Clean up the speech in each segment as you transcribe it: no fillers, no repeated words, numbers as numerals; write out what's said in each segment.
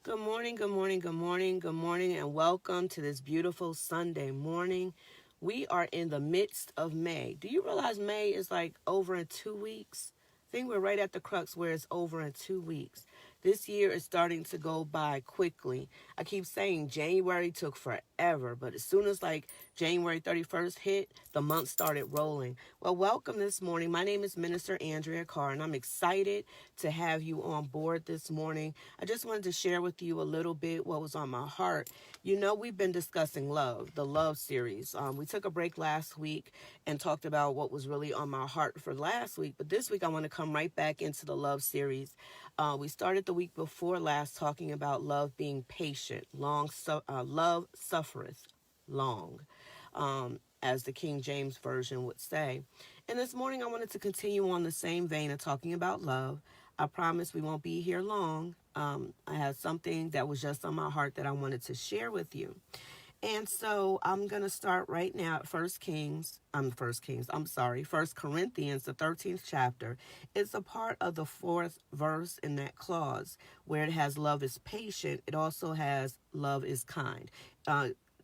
Good morning, good morning, good morning, good morning, and welcome to this beautiful Sunday morning. We are in the midst of May. Do you realize May is like over in 2 weeks? I think we're right at the crux where it's over in 2 weeks. This year is starting to go by quickly. I keep saying January took forever, but as soon as like January 31st hit, the month started rolling. Well, welcome this morning. My name is Minister Andrea Carr, and I'm excited to have you on board this morning. I just wanted to share with you a little bit what was on my heart. You know, we've been discussing love, the love series. We took a break last week and talked about what was really on my heart for last week, but this week I want to come right back into the love series. We started the week before last talking about love being patient, love suffereth long, as the King James Version would say. And this morning I wanted to continue on the same vein of talking about love. I promise we won't be here long. I had something that was just on my heart that I wanted to share with you. And so I'm going to start right now at First Corinthians, the 13th chapter. It's a part of the fourth verse in that clause where it has love is patient. It also has love is kind.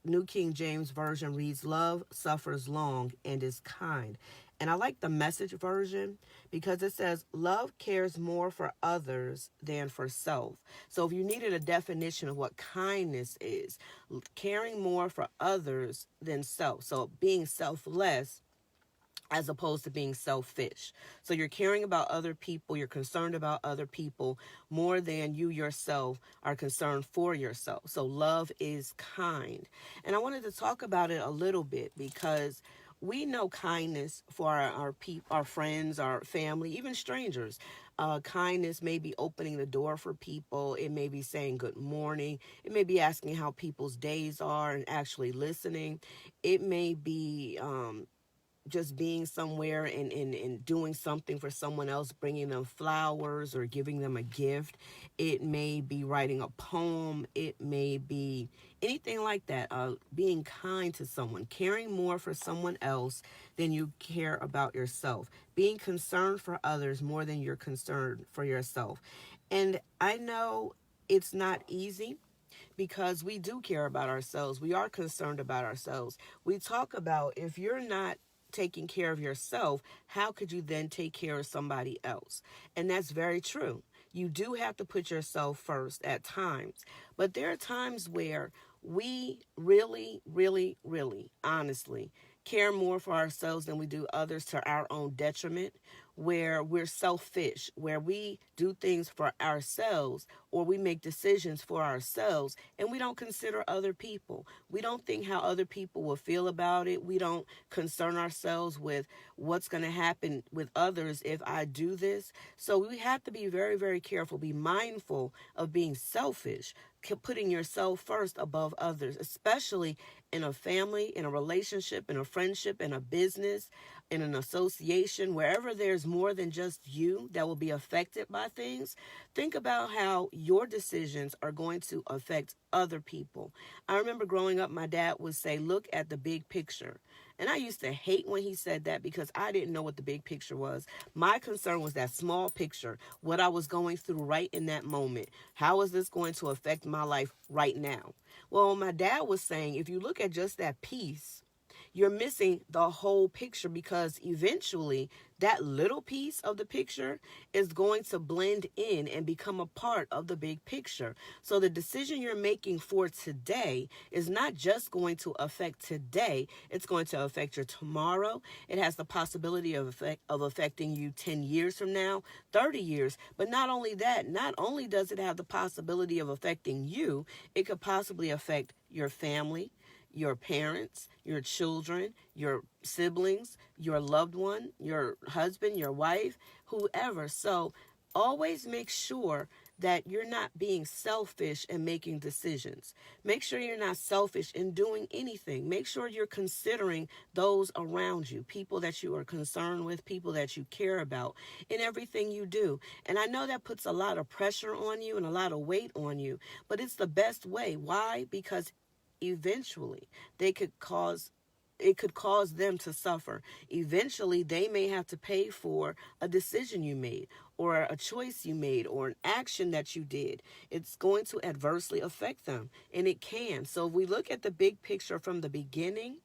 New King James Version reads, love suffers long and is kind. And I like the Message version because it says, love cares more for others than for self. So if you needed a definition of what kindness is, caring more for others than self. So being selfless as opposed to being selfish. So you're caring about other people, you're concerned about other people more than you yourself are concerned for yourself. So love is kind. And I wanted to talk about it a little bit because we know kindness for our friends, our family, even strangers. Kindness may be opening the door for people. It may be saying good morning. It may be asking how people's days are and actually listening. It may be just being somewhere and doing something for someone else, bringing them flowers or giving them a gift. It may be writing a poem. It may be anything like that. Being kind to someone, caring more for someone else than you care about yourself, being concerned for others more than you're concerned for yourself. And I know it's not easy because we do care about ourselves. We are concerned about ourselves. We talk about if you're not taking care of yourself, how could you then take care of somebody else? And that's very true. You do have to put yourself first at times. But there are times where we really, really, really, honestly, care more for ourselves than we do others to our own detriment, where we're selfish, where we do things for ourselves or we make decisions for ourselves and we don't consider other people. We don't think how other people will feel about it. We don't concern ourselves with what's going to happen with others if I do this. So we have to be very, very careful, be mindful of being selfish, putting yourself first above others, especially in a family, in a relationship, in a friendship, in a business, in an association, wherever there's more than just you that will be affected by things. Think about how your decisions are going to affect other people. I remember growing up, my dad would say, look at the big picture. And I used to hate when he said that because I didn't know what the big picture was. My concern was that small picture, what I was going through right in that moment. How is this going to affect my life right now? Well, my dad was saying, if you look at just that piece, you're missing the whole picture because eventually that little piece of the picture is going to blend in and become a part of the big picture. So the decision you're making for today is not just going to affect today, it's going to affect your tomorrow. It has the possibility of affecting you 10 years from now, 30 years. But not only that, not only does it have the possibility of affecting you, it could possibly affect your family, your parents, your children, your siblings, your loved one, your husband, your wife, whoever. So always make sure that you're not being selfish and making decisions. Make sure you're not selfish in doing anything. Make sure you're considering those around you, people that you are concerned with, people that you care about in everything you do. And I know that puts a lot of pressure on you and a lot of weight on you, but it's the best way. Why? Because eventually they could cause it could cause them to suffer. Eventually, they may have to pay for a decision you made, or a choice you made or an action that you did, it's going to adversely affect them. And it can. So if we look at the big picture from the beginning,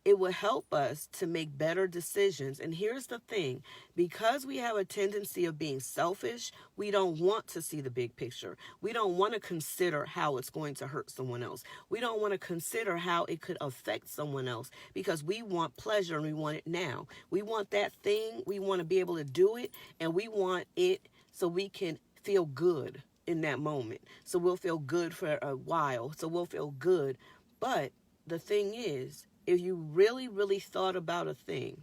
it will help us to make better decisions. And here's the thing, because we have a tendency of being selfish, we don't want to see the big picture. We don't want to consider how it's going to hurt someone else. We don't want to consider how it could affect someone else, because we want pleasure and we want it now. We want that thing, we want to be able to do it, and we want it so we can feel good in that moment. So we'll feel good for a while. So we'll feel good. But the thing is, if you really, really thought about a thing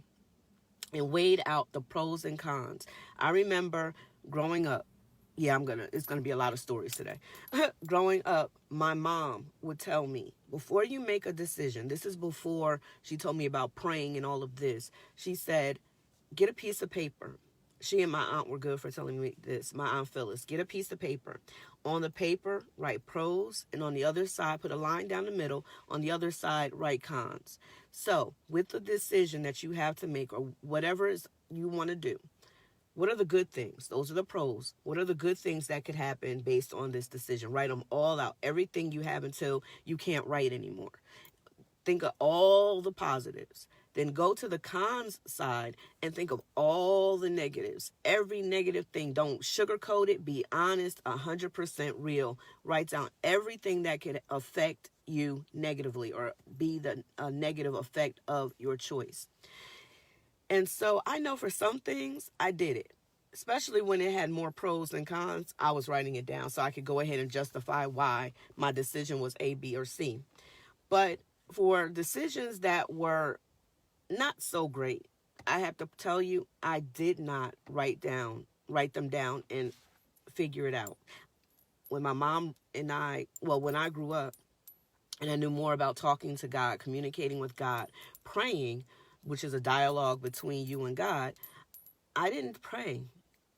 and weighed out the pros and cons. I remember growing up, it's gonna be a lot of stories today. Growing up, my mom would tell me, before you make a decision, this is before she told me about praying and all of this, she said, get a piece of paper. She and my aunt were good for telling me this. My aunt Phyllis, get a piece of paper. On the paper, write pros, and on the other side, put a line down the middle. On the other side, write cons. So, with the decision that you have to make, or whatever you want to do, what are the good things? Those are the pros. What are the good things that could happen based on this decision? Write them all out. Everything you have until you can't write anymore. Think of all the positives. Then go to the cons side and think of all the negatives. Every negative thing. Don't sugarcoat it. Be honest, 100% real. Write down everything that could affect you negatively or be the negative effect of your choice. And so I know for some things I did it, especially when it had more pros than cons. I was writing it down so I could go ahead and justify why my decision was A, B, or C. But for decisions that were not so great, I have to tell you, I did not write them down and figure it out. When my mom and when I grew up and I knew more about talking to God, communicating with God, praying, which is a dialogue between you and God, I didn't pray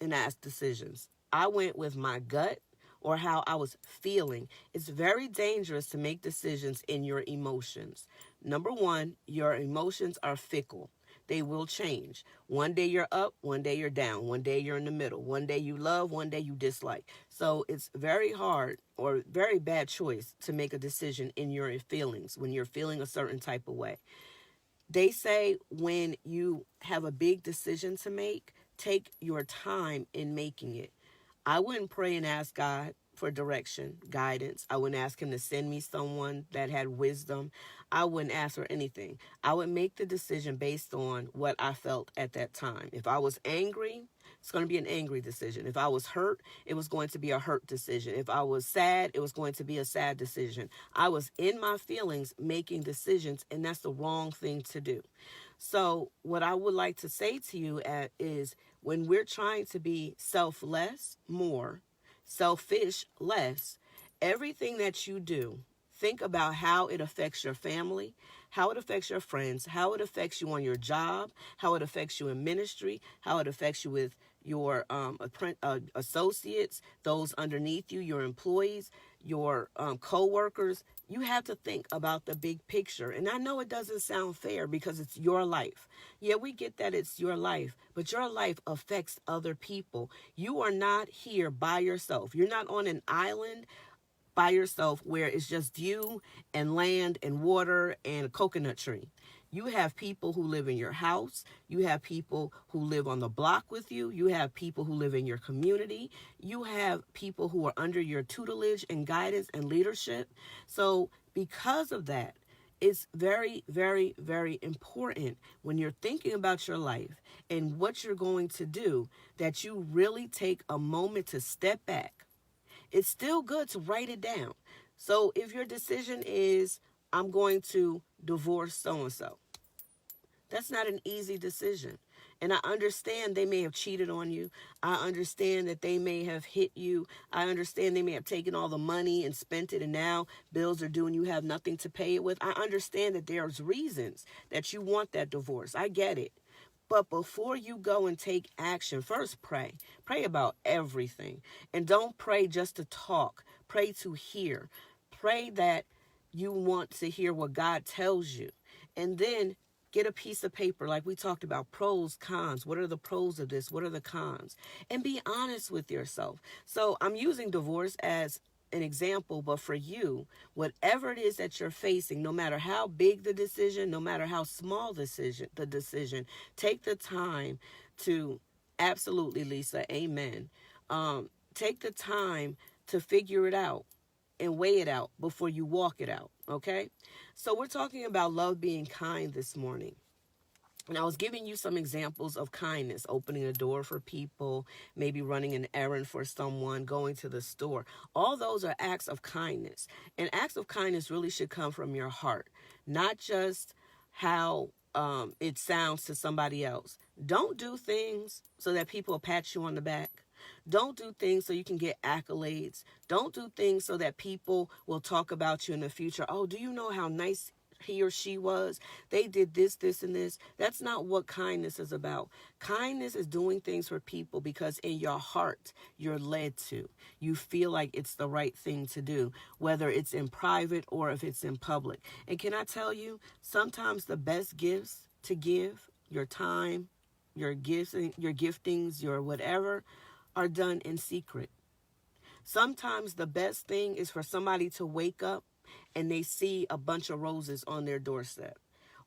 and ask decisions. I went with my gut or how I was feeling. It's very dangerous to make decisions in your emotions. Number one, your emotions are fickle. They will change. One day you're up, one day you're down, one day you're in the middle, one day you love, one day you dislike. So it's very hard or very bad choice to make a decision in your feelings when you're feeling a certain type of way. They say when you have a big decision to make, take your time in making it. I wouldn't pray and ask God for direction, guidance. I wouldn't ask him to send me someone that had wisdom. I wouldn't ask for anything. I would make the decision based on what I felt at that time. If I was angry, it's going to be an angry decision. If I was hurt, it was going to be a hurt decision. If I was sad, it was going to be a sad decision. I was in my feelings making decisions, and that's the wrong thing to do. So what I would like to say to you is when we're trying to be selfless more, selfish less, everything that you do, think about how it affects your family, how it affects your friends, how it affects you on your job, how it affects you in ministry, how it affects you with your associates, those underneath you, your employees, your co-workers. You have to think about the big picture. And I know it doesn't sound fair because it's your life. Yeah, we get that it's your life, but your life affects other people. You are not here by yourself. You're not on an island by yourself where it's just you and land and water and a coconut tree. You have people who live in your house. You have people who live on the block with you. You have people who live in your community. You have people who are under your tutelage and guidance and leadership. So because of that, it's very, very, very important when you're thinking about your life and what you're going to do that you really take a moment to step back. It's still good to write it down. So if your decision is, I'm going to divorce so-and-so, that's not an easy decision. And I understand they may have cheated on you. I understand that they may have hit you. I understand they may have taken all the money and spent it and now bills are due and you have nothing to pay it with. I understand that there's reasons that you want that divorce. I get it. But before you go and take action, first pray. Pray about everything. And don't pray just to talk. Pray to hear. Pray that you want to hear what God tells you. And then Get a piece of paper like we talked about, pros, cons. What are the pros of this? What are the cons? And be honest with yourself. So I'm using divorce as an example, but for you, whatever it is that you're facing, no matter how big the decision, no matter how small the decision, take the time to, absolutely, Lisa, amen. Take the time to figure it out and weigh it out before you walk it out, okay? So we're talking about love being kind this morning. And I was giving you some examples of kindness, opening a door for people, maybe running an errand for someone, going to the store. All those are acts of kindness. And acts of kindness really should come from your heart, not just how it sounds to somebody else. Don't do things so that people will pat you on the back. Don't do things so you can get accolades. Don't do things so that people will talk about you in the future. Oh, do you know how nice he or she was? They did this, this, and this. That's not what kindness is about. Kindness is doing things for people because in your heart, you're led to. You feel like it's the right thing to do, whether it's in private or if it's in public. And can I tell you, sometimes the best gifts to give, your time, your gifts, your giftings, your whatever, are done in secret. Sometimes the best thing is for somebody to wake up and they see a bunch of roses on their doorstep,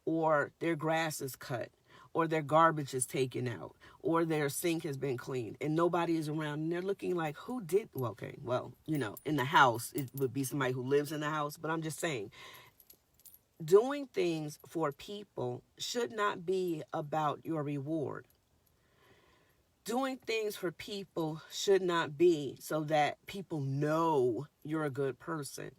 or their grass is cut, or their garbage is taken out, or their sink has been cleaned, and nobody is around, and they're looking like, who did? Well, in the house, it would be somebody who lives in the house, but I'm just saying, doing things for people should not be about your reward. Doing things for people should not be so that people know you're a good person.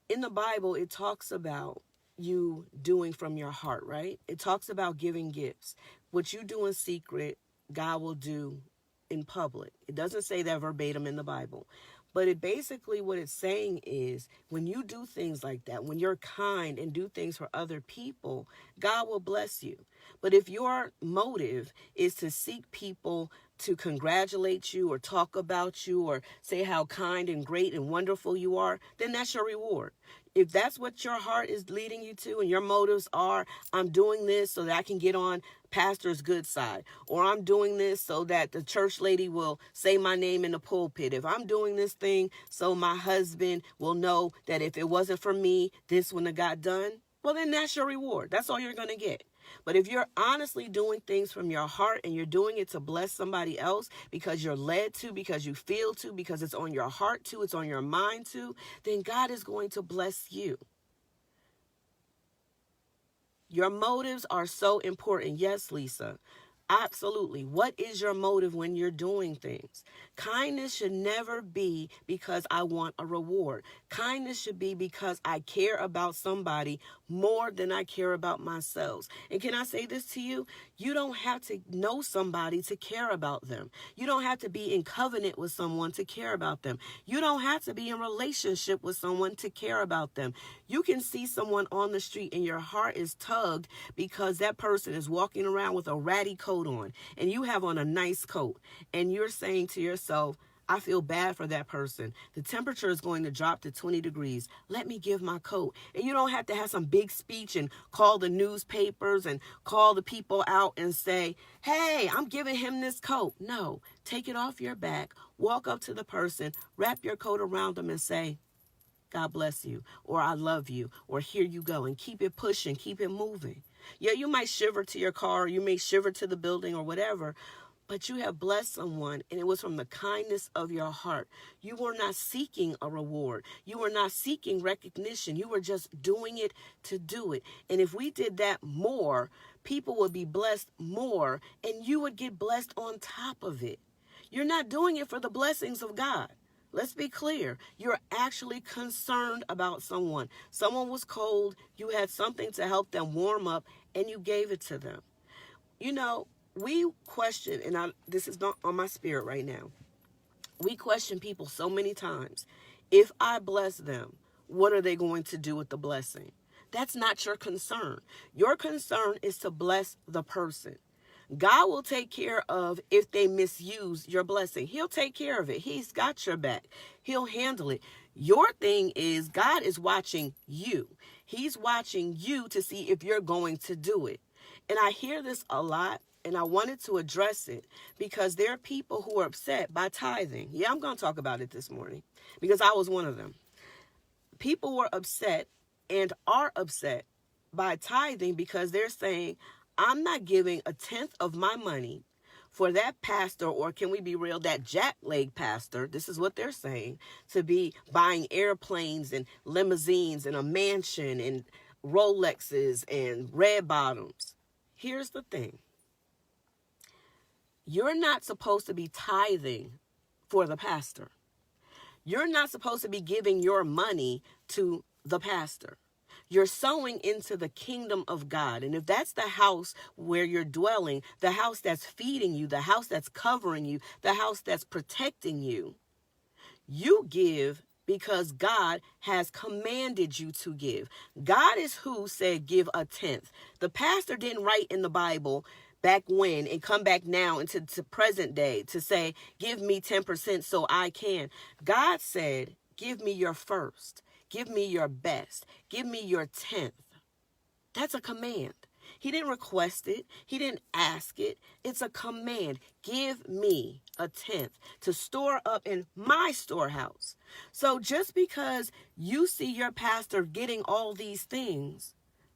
In the Bible, it talks about you doing from your heart, right? It talks about giving gifts. What you do in secret, God will do in public. It doesn't say that verbatim in the Bible. But it basically, what it's saying is, when you do things like that, when you're kind and do things for other people, God will bless you. But if your motive is to seek people to congratulate you or talk about you or say how kind and great and wonderful you are, then that's your reward. If that's what your heart is leading you to and your motives are, I'm doing this so that I can get on pastor's good side, or I'm doing this so that the church lady will say my name in the pulpit. If I'm doing this thing so my husband will know that if it wasn't for me, this wouldn't have got done, well, then that's your reward. That's all you're going to get. But if you're honestly doing things from your heart and you're doing it to bless somebody else because you're led to, because you feel to, because it's on your heart to, it's on your mind to, then God is going to bless you. Your motives are so important. Yes, Lisa. Absolutely. What is your motive when you're doing things? Kindness should never be because I want a reward. Kindness should be because I care about somebody more than I care about myself. And can I say this to you? You don't have to know somebody to care about them. You don't have to be in covenant with someone to care about them. You don't have to be in relationship with someone to care about them. You can see someone on the street and your heart is tugged because that person is walking around with a ratty coat on and you have on a nice coat, and you're saying to yourself, I feel bad for that person. The temperature is going to drop to 20 degrees. Let me give my coat. And you don't have to have some big speech and call the newspapers and call the people out and say, hey, I'm giving him this coat. No, take it off your back, walk up to the person, wrap your coat around them and say, God bless you, or I love you, or here you go, and keep it pushing, keep it moving. Yeah, you might shiver to your car, you may shiver to the building or whatever, but you have blessed someone, and it was from the kindness of your heart. You were not seeking a reward. You were not seeking recognition. You were just doing it to do it. And if we did that more, people would be blessed more, and you would get blessed on top of it. You're not doing it for the blessings of God. Let's be clear. You're actually concerned about someone. Someone was cold. You had something to help them warm up, and you gave it to them. You know, we question, and this is not on my spirit right now. We question people so many times. If I bless them, what are they going to do with the blessing? That's not your concern. Your concern is to bless the person. God will take care of if they misuse your blessing. He'll take care of it. He's got your back. He'll handle it. Your thing is God is watching you. He's watching you to see if you're going to do it. And I hear this a lot, and I wanted to address it because there are people who are upset by tithing. Yeah, I'm going to talk about it this morning because I was one of them. People were upset and are upset by tithing because they're saying, I'm not giving a tenth of my money for that pastor, or can we be real, that jackleg pastor, this is what they're saying, to be buying airplanes and limousines and a mansion and Rolexes and red bottoms. Here's the thing. You're not supposed to be tithing for the pastor. You're not supposed to be giving your money to the pastor. You're sowing into the kingdom of God. And if that's the house where you're dwelling, the house that's feeding you, the house that's covering you, the house that's protecting you, you give because God has commanded you to give. God is who said give a tenth. The pastor didn't write in the Bible back when and come back now into the present day to say, give me 10% so I can. God said, give me your first. Give me your best. Give me your tenth. That's a command. He didn't request it. He didn't ask it. It's a command. Give me a tenth to store up in my storehouse. So just because you see your pastor getting all these things,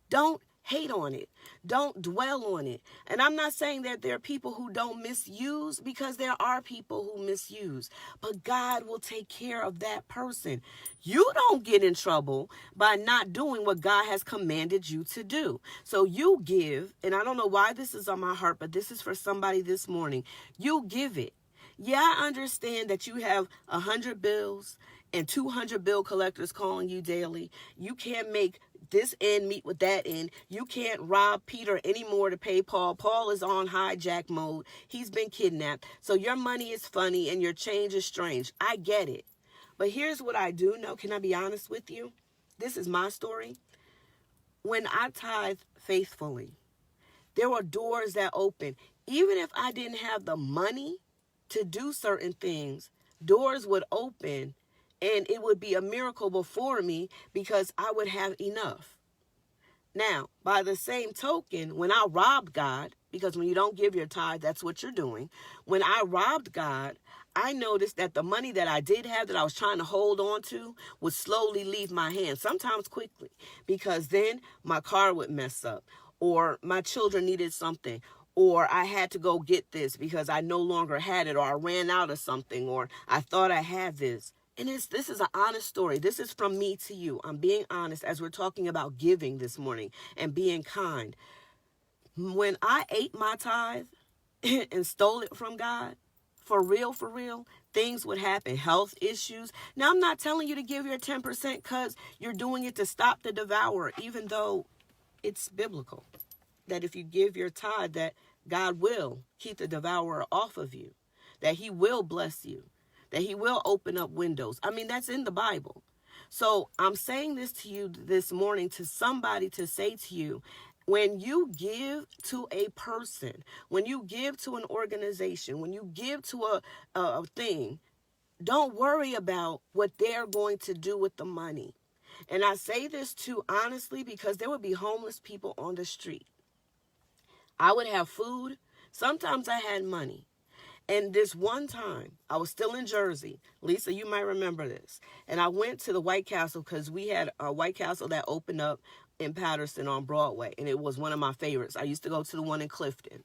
don't hate on it. Don't dwell on it. And I'm not saying that there are people who don't misuse, because there are people who misuse. But God will take care of that person. You don't get in trouble by not doing what God has commanded you to do. So you give, and I don't know why this is on my heart, but this is for somebody this morning. You give it. Yeah, I understand that you have 100 bills and 200 bill collectors calling you daily. You can't make this end meet with that end. You can't rob Peter anymore to pay Paul. Paul is on hijack mode. He's been kidnapped. So your money is funny and your change is strange. I get it. But here's what I do know. Can I be honest with you? This is my story. When I tithe faithfully, there were doors that opened. Even if I didn't have the money to do certain things, doors would open. And it would be a miracle before me because I would have enough. Now, by the same token, when I robbed God, because when you don't give your tithe, that's what you're doing. When I robbed God, I noticed that the money that I did have that I was trying to hold on to would slowly leave my hands, sometimes quickly, because then my car would mess up, or my children needed something, or I had to go get this because I no longer had it, or I ran out of something, or I thought I had this. And this is an honest story. This is from me to you. I'm being honest as we're talking about giving this morning and being kind. When I ate my tithe and stole it from God, for real, things would happen. Health issues. Now, I'm not telling you to give your 10% because you're doing it to stop the devourer, even though it's biblical that if you give your tithe, that God will keep the devourer off of you, that he will bless you, that he will open up windows. I mean, that's in the Bible. So I'm saying this to you this morning, to somebody, to say to you, when you give to a person, when you give to an organization, when you give to a thing, don't worry about what they're going to do with the money. And I say this too honestly because there would be homeless people on the street. I would have food. Sometimes I had money. And this one time, I was still in Jersey. Lisa, you might remember this. And I went to the White Castle because we had a White Castle that opened up in Patterson on Broadway. And it was one of my favorites. I used to go to the one in Clifton.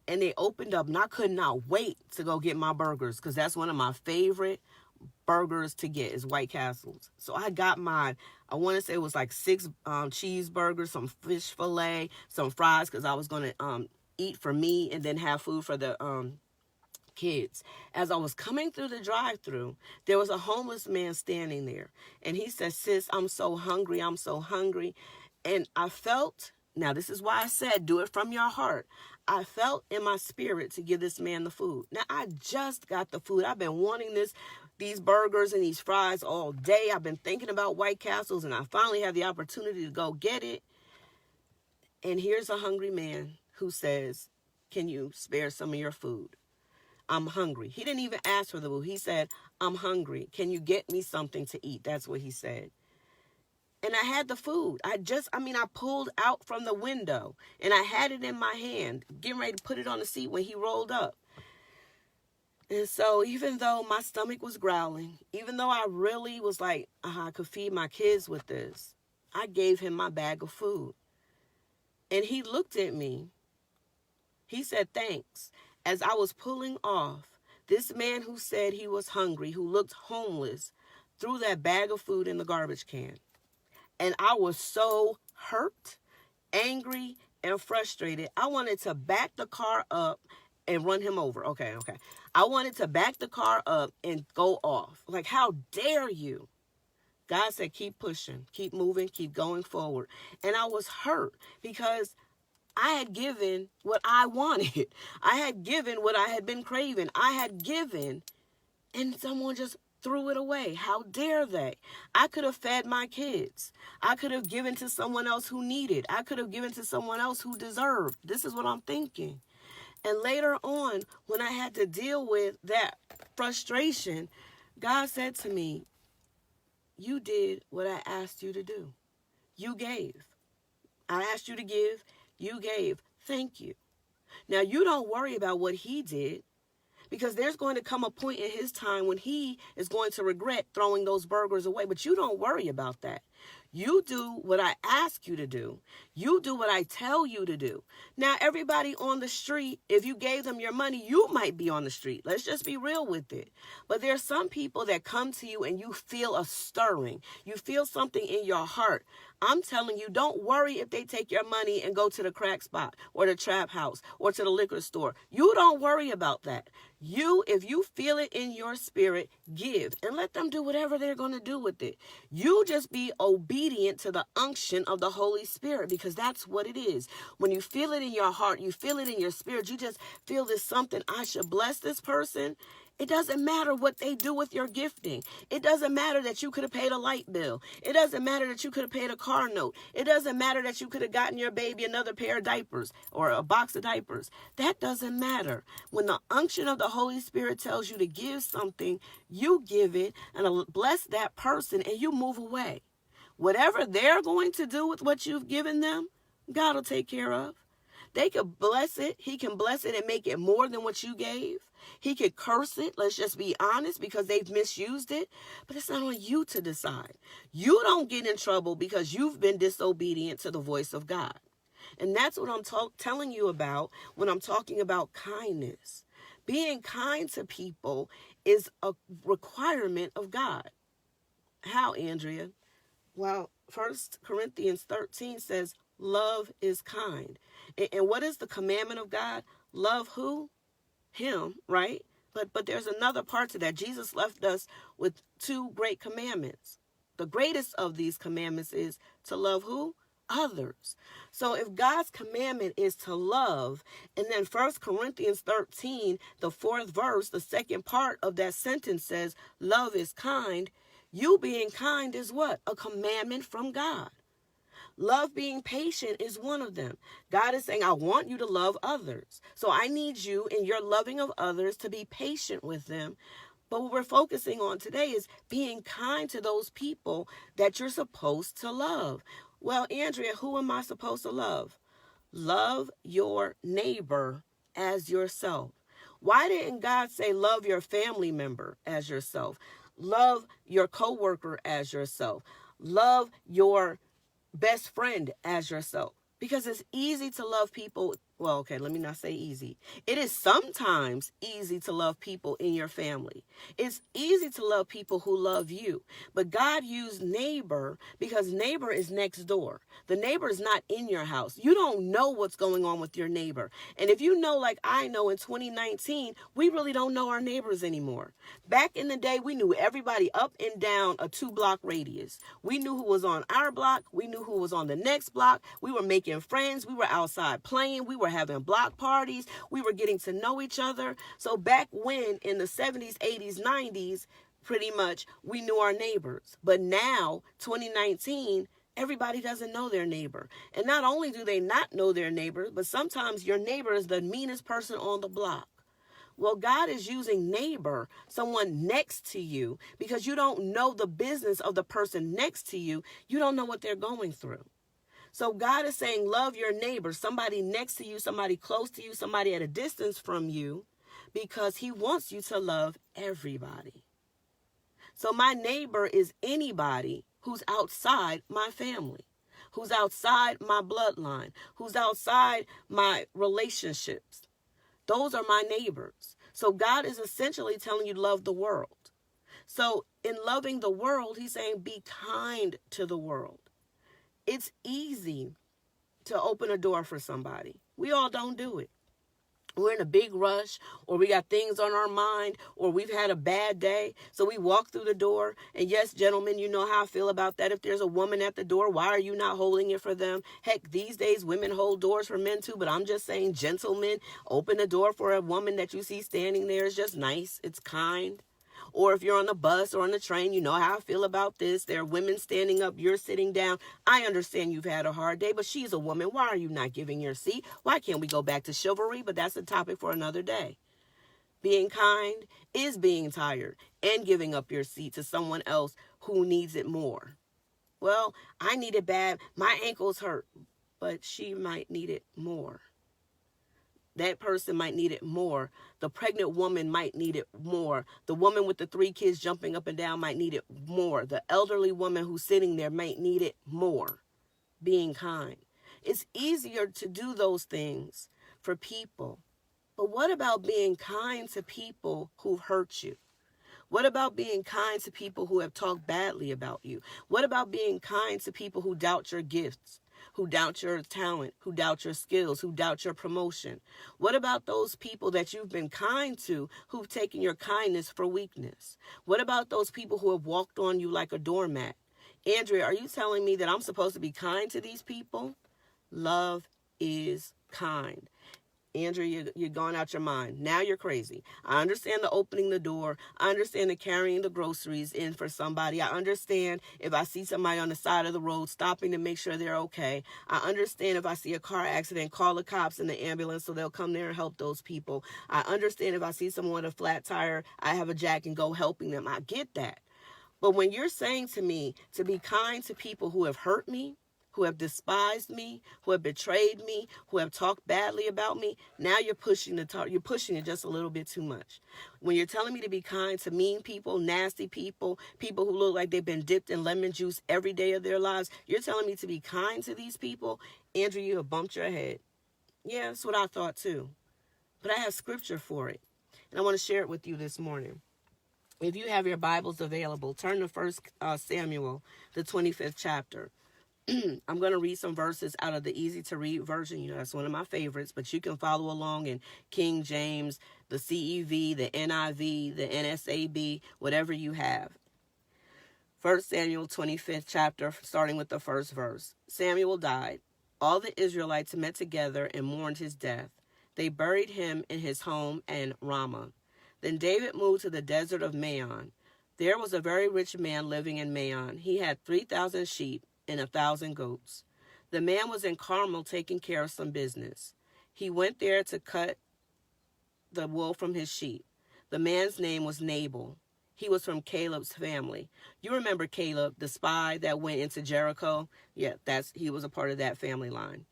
And they opened up, and I could not wait to go get my burgers because that's one of my favorite burgers to get is White Castles. So I got mine. I want to say it was like 6 cheeseburgers, some fish fillet, some fries because I was going to eat for me and then have food for the kids. As I was coming through the drive-thru, there was a homeless man standing there. And he said, "Sis, I'm so hungry. I'm so hungry." And I felt, now this is why I said, do it from your heart. I felt in my spirit to give this man the food. Now, I just got the food. I've been wanting these burgers and these fries all day. I've been thinking about White Castles, and I finally had the opportunity to go get it. And here's a hungry man who says, can you spare some of your food? I'm hungry. He didn't even ask for the food. He said, I'm hungry. Can you get me something to eat? That's what he said. And I had the food. I pulled out from the window and I had it in my hand, getting ready to put it on the seat when he rolled up. And so even though my stomach was growling, even though I really was like, I could feed my kids with this, I gave him my bag of food. And he looked at me. He said, thanks. As I was pulling off, this man who said he was hungry, who looked homeless, threw that bag of food in the garbage can. And I was so hurt, angry, and frustrated. I wanted to back the car up and run him over. Okay. I wanted to back the car up and go off. Like, how dare you? God said, keep pushing, keep moving, keep going forward. And I was hurt because I had given what I wanted. I had given what I had been craving. I had given, and someone just threw it away. How dare they? I could have fed my kids. I could have given to someone else who needed. I could have given to someone else who deserved. This is what I'm thinking. And later on, when I had to deal with that frustration, God said to me, you did what I asked you to do. You gave. I asked you to give. You gave. Thank you. Now, you don't worry about what he did, because there's going to come a point in his time when he is going to regret throwing those burgers away. But you don't worry about that. You do what I ask you to do. You do what I tell you to do. Now, everybody on the street, if you gave them your money, you might be on the street. Let's just be real with it. But there are some people that come to you and you feel a stirring. You feel something in your heart. I'm telling you, don't worry if they take your money and go to the crack spot or the trap house or to the liquor store. You don't worry about that. If you feel it in your spirit, give and let them do whatever they're going to do with it. You just be obedient to the unction of the Holy Spirit, because that's what it is. When you feel it in your heart, you feel it in your spirit, you just feel this something, I should bless this person. It doesn't matter what they do with your gifting. It doesn't matter that you could have paid a light bill. It doesn't matter that you could have paid a car note. It doesn't matter that you could have gotten your baby another pair of diapers or a box of diapers. That doesn't matter. When the unction of the Holy Spirit tells you to give something, you give it and bless that person and you move away. Whatever they're going to do with what you've given them, God will take care of. They could bless it. He can bless it and make it more than what you gave. He could curse it. Let's just be honest, because they've misused it. But it's not on you to decide. You don't get in trouble because you've been disobedient to the voice of God. And that's what I'm telling you about when I'm talking about kindness. Being kind to people is a requirement of God. How, Andrea? Well, 1 Corinthians 13 says, love is kind. And what is the commandment of God? Love who? Him, right? But there's another part to that. Jesus left us with two great commandments. The greatest of these commandments is to love who? Others. So if God's commandment is to love, and then 1 Corinthians 13, the 4th verse, the second part of that sentence says, love is kind, you being kind is what? A commandment from God. Love being patient is one of them. God is saying, I want you to love others. So I need you in your loving of others to be patient with them. But what we're focusing on today is being kind to those people that you're supposed to love. Well, Andrea, who am I supposed to love? Love your neighbor as yourself. Why didn't God say love your family member as yourself? Love your coworker as yourself. Love your best friend as yourself. Because it's easy to love people. Well, okay, let me not say easy. It is sometimes easy to love people in your family. It's easy to love people who love you. But God used neighbor because neighbor is next door. The neighbor is not in your house. You don't know what's going on with your neighbor. And if you know, like I know in 2019, we really don't know our neighbors anymore. Back in the day, we knew everybody up and down a 2-block radius. We knew who was on our block. We knew who was on the next block. We were making friends. We were outside playing. We were having block parties. We were getting to know each other. So back when in the 70s, 80s, 90s, pretty much we knew our neighbors. But now, 2019, Everybody doesn't know their neighbor. And not only do they not know their neighbor, but sometimes your neighbor is the meanest person on the block. Well, God is using neighbor, someone next to you, because you don't know the business of the person next to you. You don't know what they're going through. So God is saying, love your neighbor, somebody next to you, somebody close to you, somebody at a distance from you, because he wants you to love everybody. So my neighbor is anybody who's outside my family, who's outside my bloodline, who's outside my relationships. Those are my neighbors. So God is essentially telling you to love the world. So in loving the world, he's saying be kind to the world. It's easy to open a door for somebody. We all don't do it. We're in a big rush, or we got things on our mind, or we've had a bad day. So we walk through the door. And yes, gentlemen, you know how I feel about that. If there's a woman at the door, why are you not holding it for them? Heck, these days women hold doors for men too. But I'm just saying, gentlemen, open the door for a woman that you see standing there. It's just nice. It's kind. Or if you're on the bus or on the train, you know how I feel about this. There are women standing up, you're sitting down. I understand you've had a hard day, but she's a woman. Why are you not giving your seat? Why can't we go back to chivalry? But that's a topic for another day. Being kind is being tired and giving up your seat to someone else who needs it more. Well, I need it bad. My ankles hurt, but she might need it more. That person might need it more. The pregnant woman might need it more. The woman with the 3 kids jumping up and down might need it more. The elderly woman who's sitting there might need it more. Being kind. It's easier to do those things for people. But what about being kind to people who've hurt you? What about being kind to people who have talked badly about you? What about being kind to people who doubt your gifts? Who doubt your talent, who doubt your skills, who doubt your promotion? What about those people that you've been kind to who've taken your kindness for weakness? What about those people who have walked on you like a doormat? Andrea, are you telling me that I'm supposed to be kind to these people? Love is kind. Andrea, you're going out your mind. Now you're crazy. I understand the opening the door. I understand the carrying the groceries in for somebody. I understand if I see somebody on the side of the road stopping to make sure they're okay. I understand if I see a car accident, call the cops and the ambulance so they'll come there and help those people. I understand if I see someone with a flat tire, I have a jack and go helping them. I get that. But when you're saying to me to be kind to people who have hurt me, who have despised me, who have betrayed me, who have talked badly about me, now you're pushing it just a little bit too much. When you're telling me to be kind to mean people, nasty people, people who look like they've been dipped in lemon juice every day of their lives, you're telling me to be kind to these people? Andrew, you have bumped your head. Yeah, that's what I thought too. But I have scripture for it. And I want to share it with you this morning. If you have your Bibles available, turn to 1 Samuel, the 25th chapter. I'm going to read some verses out of the easy to read version. You know, that's one of my favorites, but you can follow along in King James, the CEV, the NIV, the NSAB, whatever you have. 1 Samuel 25th chapter, starting with the first verse. Samuel died. All the Israelites met together and mourned his death. They buried him in his home in Ramah. Then David moved to the desert of Maon. There was a very rich man living in Maon. He had 3,000 sheep and 1,000 goats. The man was in Carmel taking care of some business. He went there to cut the wool from his sheep. The man's name was Nabal. He was from Caleb's family. You remember Caleb, the spy that went into Jericho? Yeah, he was a part of that family line.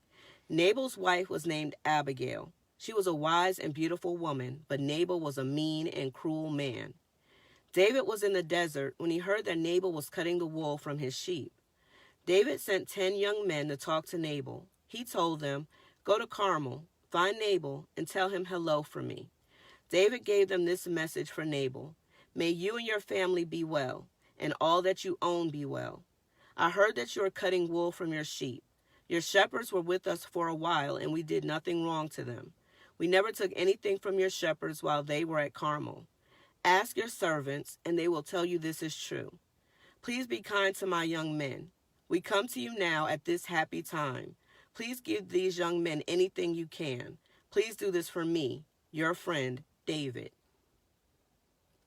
Nabal's wife was named Abigail. She was a wise and beautiful woman, but Nabal was a mean and cruel man. David was in the desert when he heard that Nabal was cutting the wool from his sheep. David sent 10 young men to talk to Nabal. He told them, "Go to Carmel, find Nabal, and tell him hello from me." David gave them this message for Nabal: "May you and your family be well, and all that you own be well. I heard that you are cutting wool from your sheep. Your shepherds were with us for a while, and we did nothing wrong to them. We never took anything from your shepherds while they were at Carmel. Ask your servants, and they will tell you this is true. Please be kind to my young men. We come to you now at this happy time. Please give these young men anything you can. Please do this for me, your friend, David."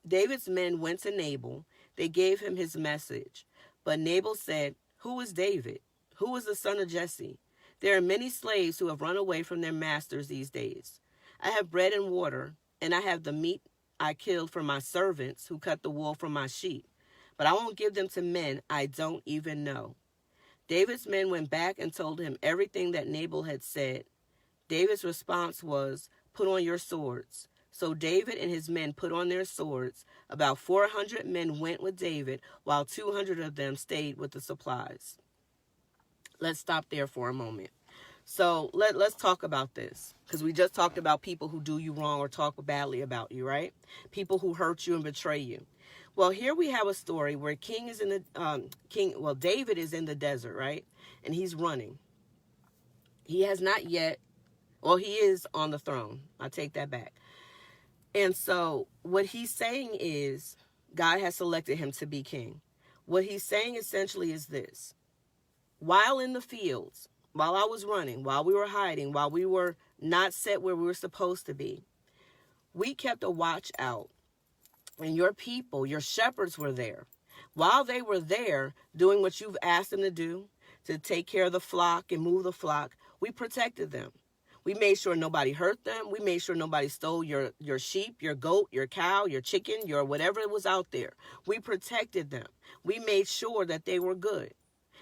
David's men went to Nabal. They gave him his message. But Nabal said, "Who is David?" Who is the son of Jesse? There are many slaves who have run away from their masters these days. I have bread and water, and I have the meat I killed for my servants who cut the wool from my sheep. But I won't give them to men I don't even know." David's men went back and told him everything that Nabal had said. David's response was, "Put on your swords." So David and his men put on their swords. About 400 men went with David, while 200 of them stayed with the supplies. Let's stop there for a moment. So let's talk about this, because we just talked about people who do you wrong or talk badly about you, right? People who hurt you and betray you. Well, here we have a story where David is in the desert, right? And he's running. He has not yet, he is on the throne. I take that back. And so what he's saying is God has selected him to be king. What he's saying essentially is this: while in the fields, while I was running, while we were hiding, while we were not set where we were supposed to be, we kept a watch out. And your people, your shepherds, were there. While they were there doing what you've asked them to do, to take care of the flock and move the flock, we protected them. We made sure nobody hurt them. We made sure nobody stole your sheep, your goat, your cow, your chicken, your whatever was out there. We protected them. We made sure that they were good.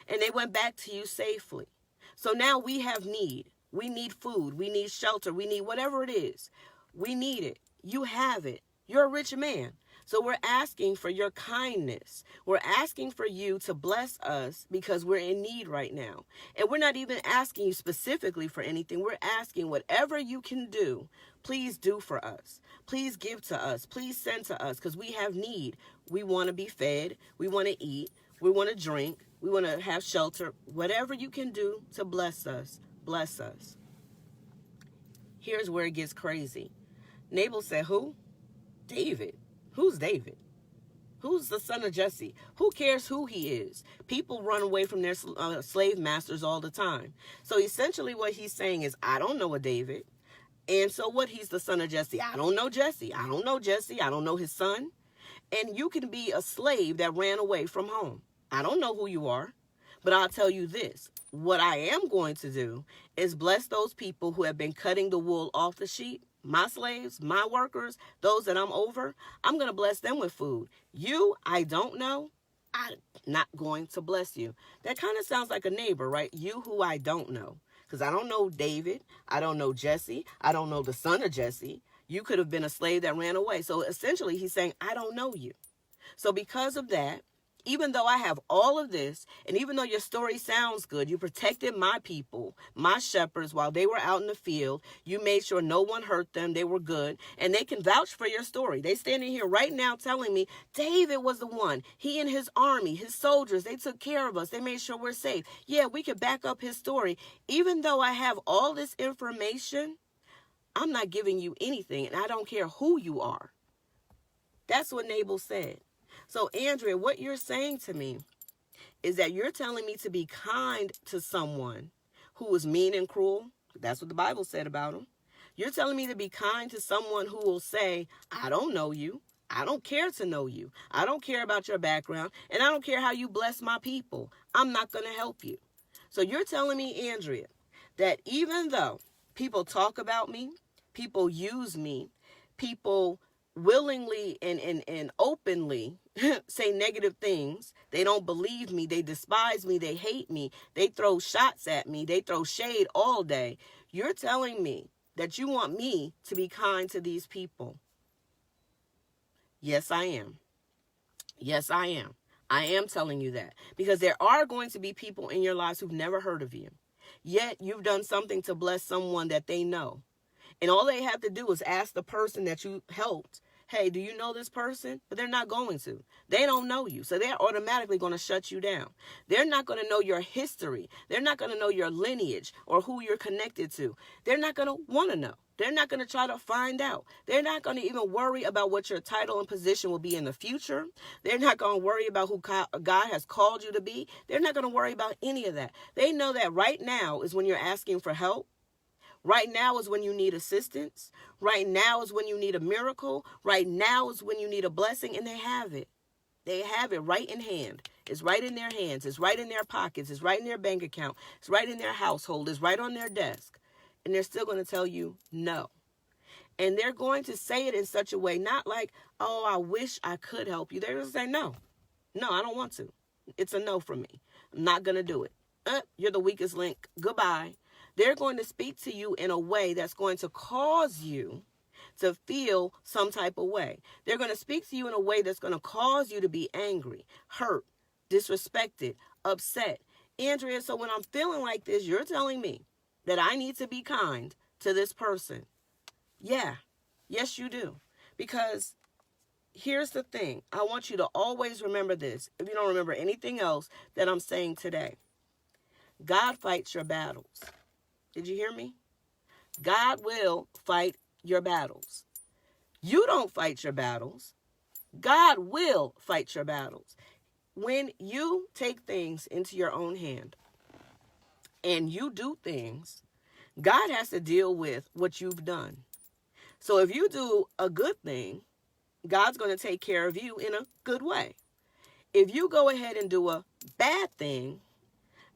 And they went back to you safely. So now we have need. We need food. We need shelter. We need whatever it is. We need it. You have it. You're a rich man. So we're asking for your kindness. We're asking for you to bless us because we're in need right now. And we're not even asking you specifically for anything. We're asking whatever you can do, please do for us. Please give to us. Please send to us because we have need. We want to be fed. We want to eat. We want to drink. We want to have shelter. Whatever you can do to bless us, bless us. Here's where it gets crazy. Nabal said, who? David. Who's David? Who's the son of Jesse? Who cares who he is? People run away from their slave masters all the time. So essentially what he's saying is, I don't know a David. And so what? He's the son of Jesse. I don't know Jesse. I don't know Jesse. I don't know his son. And you can be a slave that ran away from home. I don't know who you are. But I'll tell you this. What I am going to do is bless those people who have been cutting the wool off the sheep. My slaves, my workers, those that I'm over, I'm going to bless them with food. You, I don't know, I'm not going to bless you. That kind of sounds like a neighbor, right? You who I don't know. Because I don't know David. I don't know Jesse. I don't know the son of Jesse. You could have been a slave that ran away. So essentially he's saying, I don't know you. So because of that, even though I have all of this, and even though your story sounds good, you protected my people, my shepherds, while they were out in the field. You made sure no one hurt them. They were good. And they can vouch for your story. They standing here right now telling me David was the one. He and his army, his soldiers, they took care of us. They made sure we're safe. Yeah, we could back up his story. Even though I have all this information, I'm not giving you anything. And I don't care who you are. That's what Nabal said. So, Andrea, what you're saying to me is that you're telling me to be kind to someone who is mean and cruel. That's what the Bible said about him. You're telling me to be kind to someone who will say, I don't know you. I don't care to know you. I don't care about your background. And I don't care how you bless my people. I'm not going to help you. So you're telling me, Andrea, that even though people talk about me, people use me, people willingly and openly say negative things. They don't believe me. They despise me. They hate me. They throw shots at me. They throw shade all day. You're telling me that you want me to be kind to these people. Yes, I am. Yes, I am. I am telling you that because there are going to be people in your lives who've never heard of you. Yet you've done something to bless someone that they know. And all they have to do is ask the person that you helped, hey, do you know this person? But they're not going to. They don't know you. So they're automatically going to shut you down. They're not going to know your history. They're not going to know your lineage or who you're connected to. They're not going to want to know. They're not going to try to find out. They're not going to even worry about what your title and position will be in the future. They're not going to worry about who God has called you to be. They're not going to worry about any of that. They know that right now is when you're asking for help. Right now is when you need assistance. Right now is when you need a miracle. Right now is when you need a blessing, and they have it. They have it right in hand. It's right in their hands. It's right in their pockets. It's right in their bank account. It's right in their household. It's right on their desk. And they're still going to tell you no. And they're going to say it in such a way, not like, oh, I wish I could help you. They're going to say, no, I don't want to. It's a no from me. I'm not going to do it. You're the weakest link. Goodbye. They're going to speak to you in a way that's going to cause you to feel some type of way. They're going to speak to you in a way that's going to cause you to be angry, hurt, disrespected, upset. Andrea, so when I'm feeling like this, you're telling me that I need to be kind to this person. Yeah. Yes, you do. Because here's the thing. I want you to always remember this. If you don't remember anything else that I'm saying today, God fights your battles. Did you hear me? God will fight your battles. You don't fight your battles. God will fight your battles. When you take things into your own hand and you do things, God has to deal with what you've done. So if you do a good thing, God's going to take care of you in a good way. If you go ahead and do a bad thing,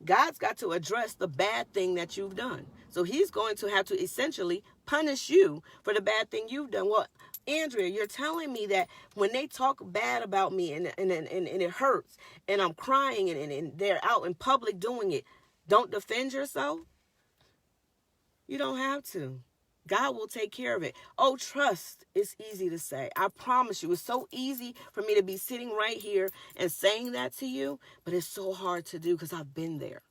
God's got to address the bad thing that you've done. So he's going to have to essentially punish you for the bad thing you've done. Well, Andrea, you're telling me that when they talk bad about me and it hurts and I'm crying and they're out in public doing it, don't defend yourself? You don't have to. God will take care of it. Oh, trust is easy to say. I promise you, it's so easy for me to be sitting right here and saying that to you, but it's so hard to do because I've been there.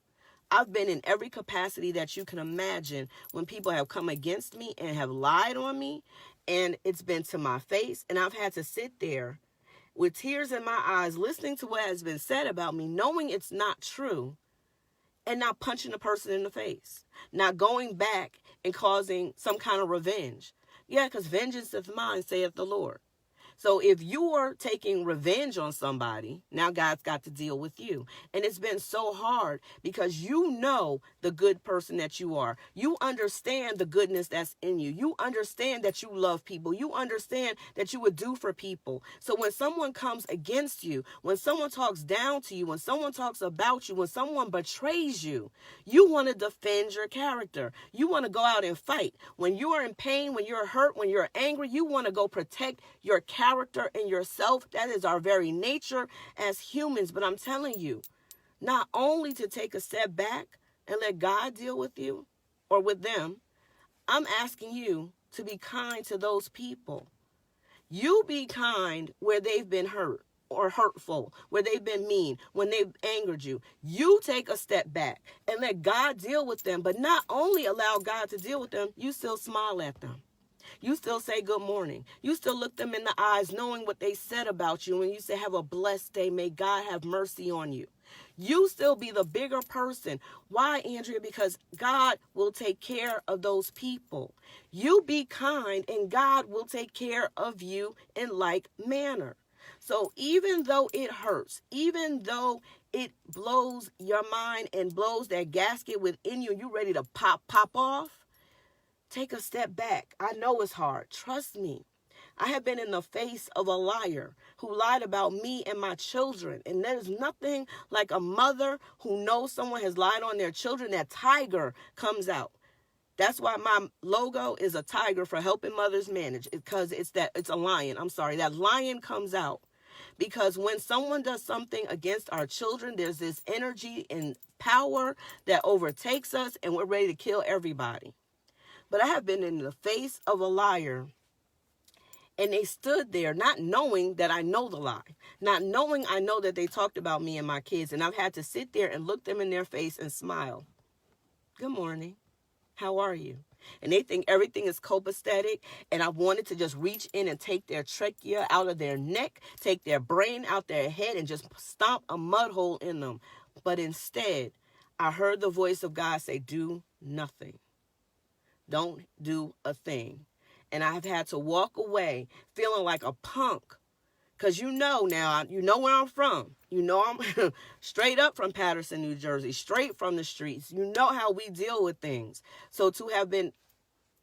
I've been in every capacity that you can imagine when people have come against me and have lied on me, and it's been to my face, and I've had to sit there with tears in my eyes, listening to what has been said about me, knowing it's not true, and not punching the person in the face, not going back and causing some kind of revenge. Yeah, because vengeance is mine, saith the Lord. So if you're taking revenge on somebody, now God's got to deal with you. And it's been so hard because you know the good person that you are. You understand the goodness that's in you. You understand that you love people. You understand that you would do for people. So when someone comes against you, when someone talks down to you, when someone talks about you, when someone betrays you, you want to defend your character. You want to go out and fight. When you are in pain, when you're hurt, when you're angry, you want to go protect your character and yourself. That is our very nature as humans. But I'm telling you, not only to take a step back and let God deal with you or with them, I'm asking you to be kind to those people. You be kind where they've been hurt or hurtful, where they've been mean, when they've angered you. You take a step back and let God deal with them. But not only allow God to deal with them, you still smile at them. You still say good morning. You still look them in the eyes knowing what they said about you. And you say, have a blessed day. May God have mercy on you. You still be the bigger person. Why, Andrea? Because God will take care of those people. You be kind and God will take care of you in like manner. So even though it hurts, even though it blows your mind and blows that gasket within you, you ready to pop off, take a step back. I know it's hard. Trust me. I have been in the face of a liar who lied about me and my children. And there's nothing like a mother who knows someone has lied on their children. That tiger comes out. That's why my logo is a tiger for helping mothers manage. Because it's a lion. I'm sorry. That lion comes out. Because when someone does something against our children, there's this energy and power that overtakes us and we're ready to kill everybody. But I have been in the face of a liar, and they stood there not knowing that I know the lie, not knowing I know that they talked about me and my kids, and I've had to sit there and look them in their face and smile. Good morning. How are you? And they think everything is copacetic, and I wanted to just reach in and take their trachea out of their neck, take their brain out their head, and just stomp a mud hole in them. But instead, I heard the voice of God say, do nothing. Don't do a thing. And I've had to walk away feeling like a punk. Because you know now, you know where I'm from. You know I'm straight up from Paterson, New Jersey, straight from the streets. You know how we deal with things. So to have been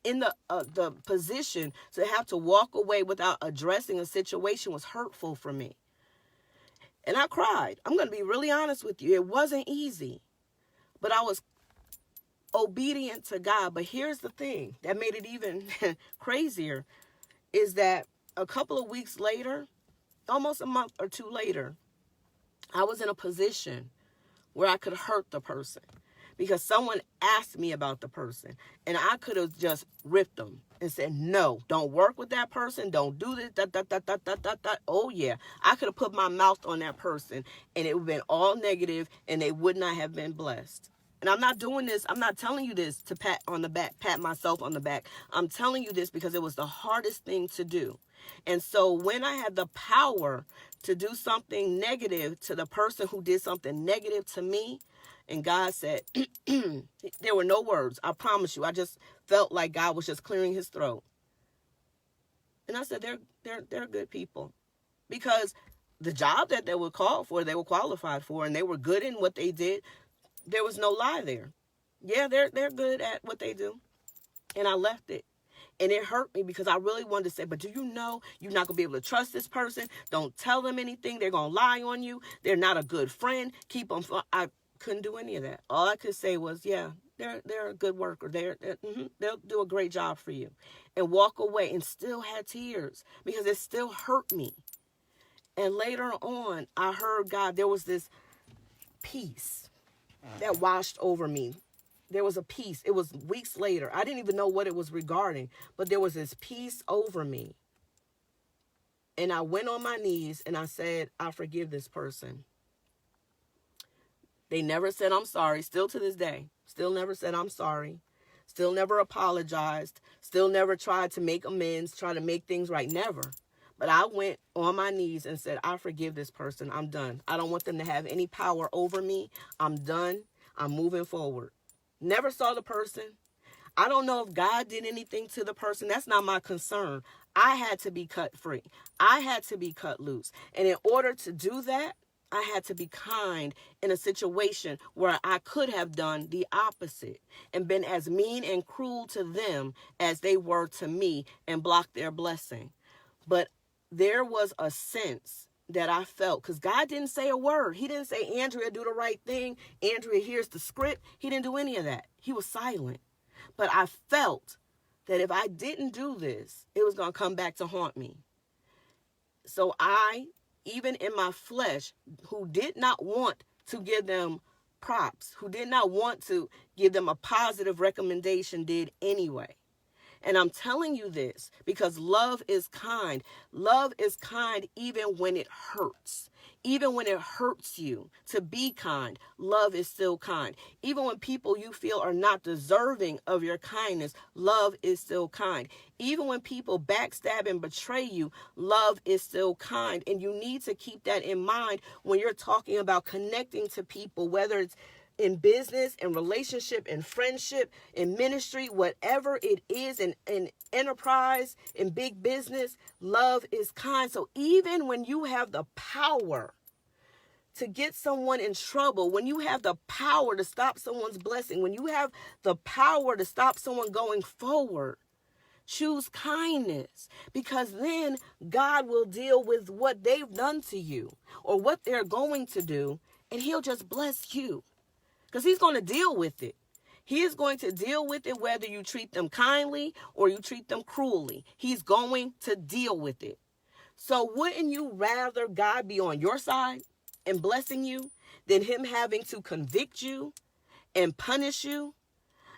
in the position to have to walk away without addressing a situation was hurtful for me. And I cried. I'm going to be really honest with you. It wasn't easy, but I was obedient to God. But here's the thing that made it even crazier is that a couple of weeks later, almost a month or two later, I was in a position where I could hurt the person because someone asked me about the person, and I could have just ripped them and said, no, don't work with that person. Don't do this. Oh, yeah. I could have put my mouth on that person, and it would have been all negative, and they would not have been blessed. And I'm not doing this. I'm not telling you this to pat myself on the back. I'm telling you this because it was the hardest thing to do. And so when I had the power to do something negative to the person who did something negative to me, and God said, there were no words. I promise you. I just felt like God was just clearing his throat. And I said, they're good people. Because the job that they were called for, they were qualified for, and they were good in what they did. There was no lie there. Yeah, they're good at what they do. And I left it. And it hurt me because I really wanted to say, but do you know you're not going to be able to trust this person? Don't tell them anything. They're going to lie on you. They're not a good friend. Keep them. I couldn't do any of that. All I could say was, yeah, they're a good worker. They'll do a great job for you. And walk away, and still had tears because it still hurt me. And later on, I heard God, there was this peace that washed over me. There was a peace. It was weeks later. I didn't even know what it was regarding, but there was this peace over me. And I went on my knees and I said, I forgive this person. They never said I'm sorry, still to this day. Still never said I'm sorry. Still never apologized. Still never tried to make amends, try to make things right. Never. But I went on my knees and said, I forgive this person. I'm done. I don't want them to have any power over me. I'm done. I'm moving forward. Never saw the person. I don't know if God did anything to the person. That's not my concern. I had to be cut free. I had to be cut loose. And in order to do that, I had to be kind in a situation where I could have done the opposite and been as mean and cruel to them as they were to me and blocked their blessing. But there was a sense that I felt, because God didn't say a word. He didn't say, Andrea, do the right thing. Andrea, here's the script. He didn't do any of that. He was silent. But I felt that if I didn't do this, it was going to come back to haunt me. So I, even in my flesh, who did not want to give them props, who did not want to give them a positive recommendation, did anyway. And I'm telling you this because love is kind. Love is kind even when it hurts. Even when it hurts you to be kind, love is still kind. Even when people you feel are not deserving of your kindness, love is still kind. Even when people backstab and betray you, love is still kind. And you need to keep that in mind when you're talking about connecting to people, whether it's in business, in relationship, in friendship, in ministry, whatever it is, in enterprise, in big business, love is kind. So even when you have the power to get someone in trouble, when you have the power to stop someone's blessing, when you have the power to stop someone going forward, choose kindness, because then God will deal with what they've done to you or what they're going to do, and he'll just bless you. Because he's going to deal with it. He is going to deal with it whether you treat them kindly or you treat them cruelly. He's going to deal with it. So wouldn't you rather God be on your side and blessing you than him having to convict you and punish you?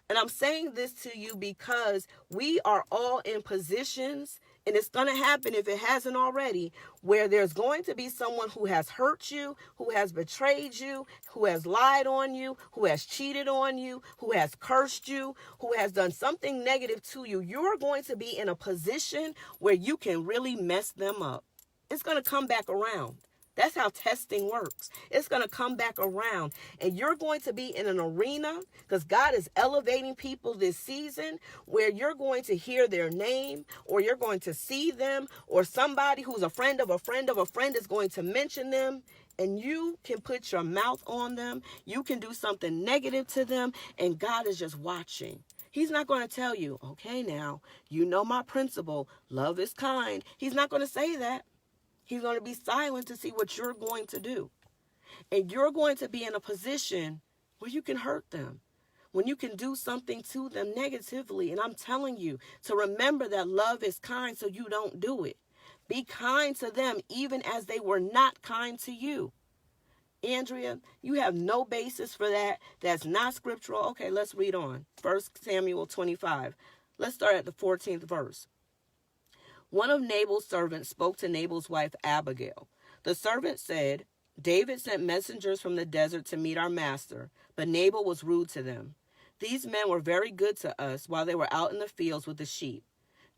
And I'm saying this to you because we are all in positions, and it's going to happen if it hasn't already, where there's going to be someone who has hurt you, who has betrayed you, who has lied on you, who has cheated on you, who has cursed you, who has done something negative to you. You're going to be in a position where you can really mess them up. It's going to come back around. That's how testing works. It's going to come back around, and you're going to be in an arena because God is elevating people this season where you're going to hear their name, or you're going to see them, or somebody who's a friend of a friend of a friend is going to mention them, and you can put your mouth on them. You can do something negative to them, and God is just watching. He's not going to tell you, okay, now, you know my principle, love is kind. He's not going to say that. He's going to be silent to see what you're going to do. And you're going to be in a position where you can hurt them, when you can do something to them negatively. And I'm telling you to remember that love is kind, so you don't do it. Be kind to them even as they were not kind to you. Andrea, you have no basis for that. That's not scriptural. Okay, let's read on. 1 Samuel 25. Let's start at the 14th verse. One of Nabal's servants spoke to Nabal's wife Abigail. The servant said, David sent messengers from the desert to meet our master, but Nabal was rude to them. These men were very good to us while they were out in the fields with the sheep.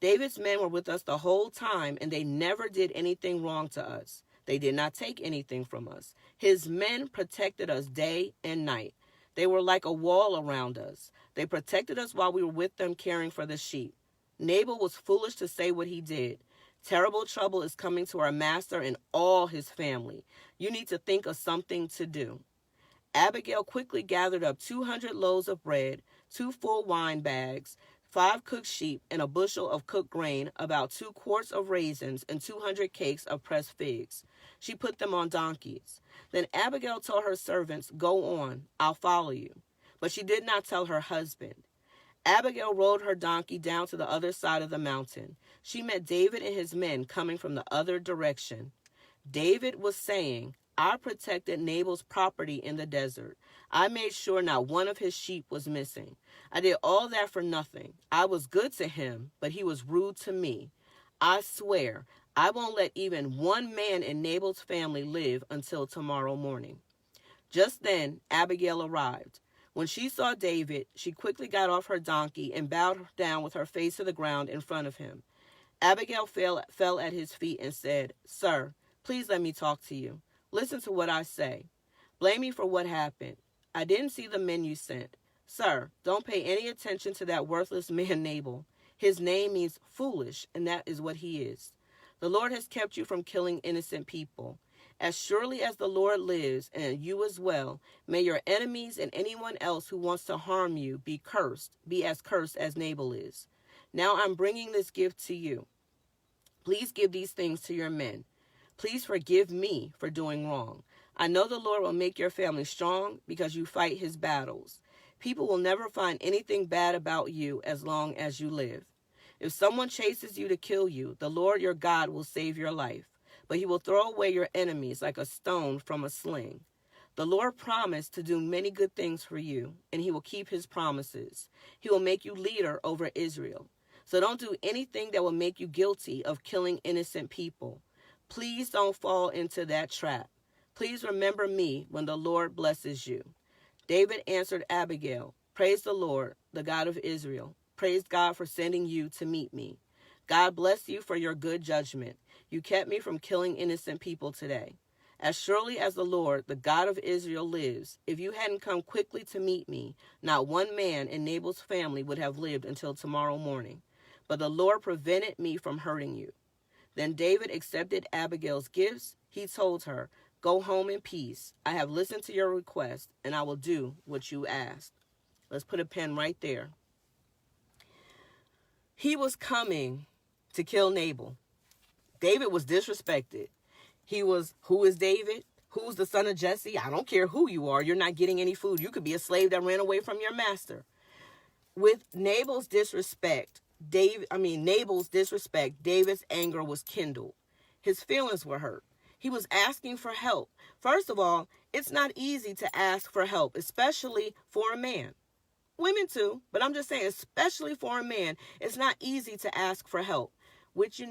David's men were with us the whole time, and they never did anything wrong to us. They did not take anything from us. His men protected us day and night. They were like a wall around us. They protected us while we were with them caring for the sheep. Nabal was foolish to say what he did. Terrible trouble is coming to our master and all his family. You need to think of something to do. Abigail quickly gathered up 200 loaves of bread, 2 full wine bags, 5 cooked sheep, and a bushel of cooked grain, about 2 quarts of raisins, and 200 cakes of pressed figs. She put them on donkeys. Then Abigail told her servants, Go on, I'll follow you. But she did not tell her husband. Abigail rode her donkey down to the other side of the mountain. She met David and his men coming from the other direction. David was saying, I protected Nabal's property in the desert. I made sure not one of his sheep was missing. I did all that for nothing. I was good to him, but he was rude to me. I swear, I won't let even one man in Nabal's family live until tomorrow morning. Just then, Abigail arrived. When she saw David, she quickly got off her donkey and bowed down with her face to the ground in front of him. Abigail fell at his feet and said, Sir, please let me talk to you. Listen to what I say. Blame me for what happened. I didn't see the men you sent. Sir, don't pay any attention to that worthless man Nabal. His name means foolish, and that is what he is. The Lord has kept you from killing innocent people. As surely as the Lord lives, and you as well, may your enemies and anyone else who wants to harm you be as cursed as Nabal is. Now I'm bringing this gift to you. Please give these things to your men. Please forgive me for doing wrong. I know the Lord will make your family strong because you fight his battles. People will never find anything bad about you as long as you live. If someone chases you to kill you, the Lord your God will save your life, but he will throw away your enemies like a stone from a sling. The Lord promised to do many good things for you, and he will keep his promises. He will make you leader over Israel. So don't do anything that will make you guilty of killing innocent people. Please don't fall into that trap. Please remember me when the Lord blesses you. David answered Abigail, Praise the Lord, the God of Israel. Praise God for sending you to meet me. God bless you for your good judgment. You kept me from killing innocent people today. As surely as the Lord, the God of Israel, lives, if you hadn't come quickly to meet me, not one man in Nabal's family would have lived until tomorrow morning. But the Lord prevented me from hurting you. Then David accepted Abigail's gifts. He told her, Go home in peace. I have listened to your request, and I will do what you asked. Let's put a pin right there. He was coming to kill Nabal. David was disrespected. Who is David? Who's the son of Jesse? I don't care who you are. You're not getting any food. You could be a slave that ran away from your master. With Nabal's disrespect, David's anger was kindled. His feelings were hurt. He was asking for help. First of all, it's not easy to ask for help, especially for a man. Women too, but I'm just saying, especially for a man, it's not easy to ask for help, which,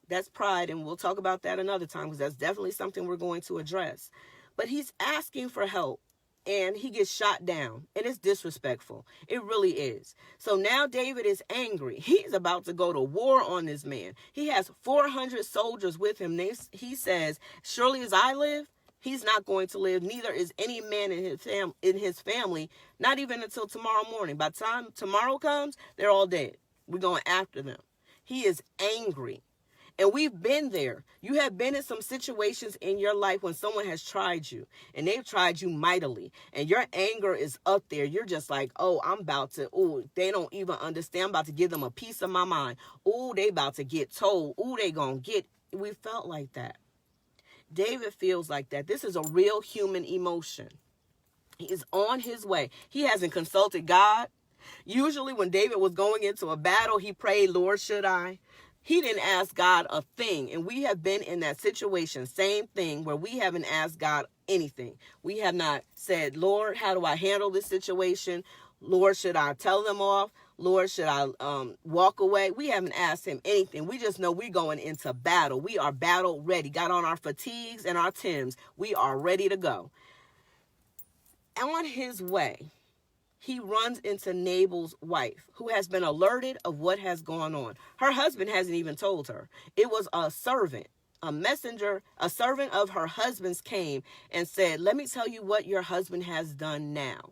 that's pride, and we'll talk about that another time because that's definitely something we're going to address. But he's asking for help, and he gets shot down, and it's disrespectful. It really is. So now David is angry. He's about to go to war on this man. He has 400 soldiers with him. He says, surely as I live, he's not going to live. Neither is any man in his family, not even until tomorrow morning. By the time tomorrow comes, they're all dead. We're going after them. He is angry. And we've been there. You have been in some situations in your life when someone has tried you, and they've tried you mightily, and your anger is up there. You're just like, they don't even understand. I'm about to give them a piece of my mind. They about to get told. They gonna get. We felt like that. David feels like that. This is a real human emotion. He is on his way. He hasn't consulted God. Usually when David was going into a battle, he prayed, Lord, should I? He didn't ask God a thing. And we have been in that situation, same thing, where we haven't asked God anything. We have not said, Lord, how do I handle this situation? Lord, should I tell them off? Lord, should I walk away? We haven't asked him anything. We just know we're going into battle. We are battle ready. Got on our fatigues and our Timbs. We are ready to go. On his way, he runs into Nabal's wife, who has been alerted of what has gone on. Her husband hasn't even told her. It was a servant, a messenger, a servant of her husband's came and said, let me tell you what your husband has done now.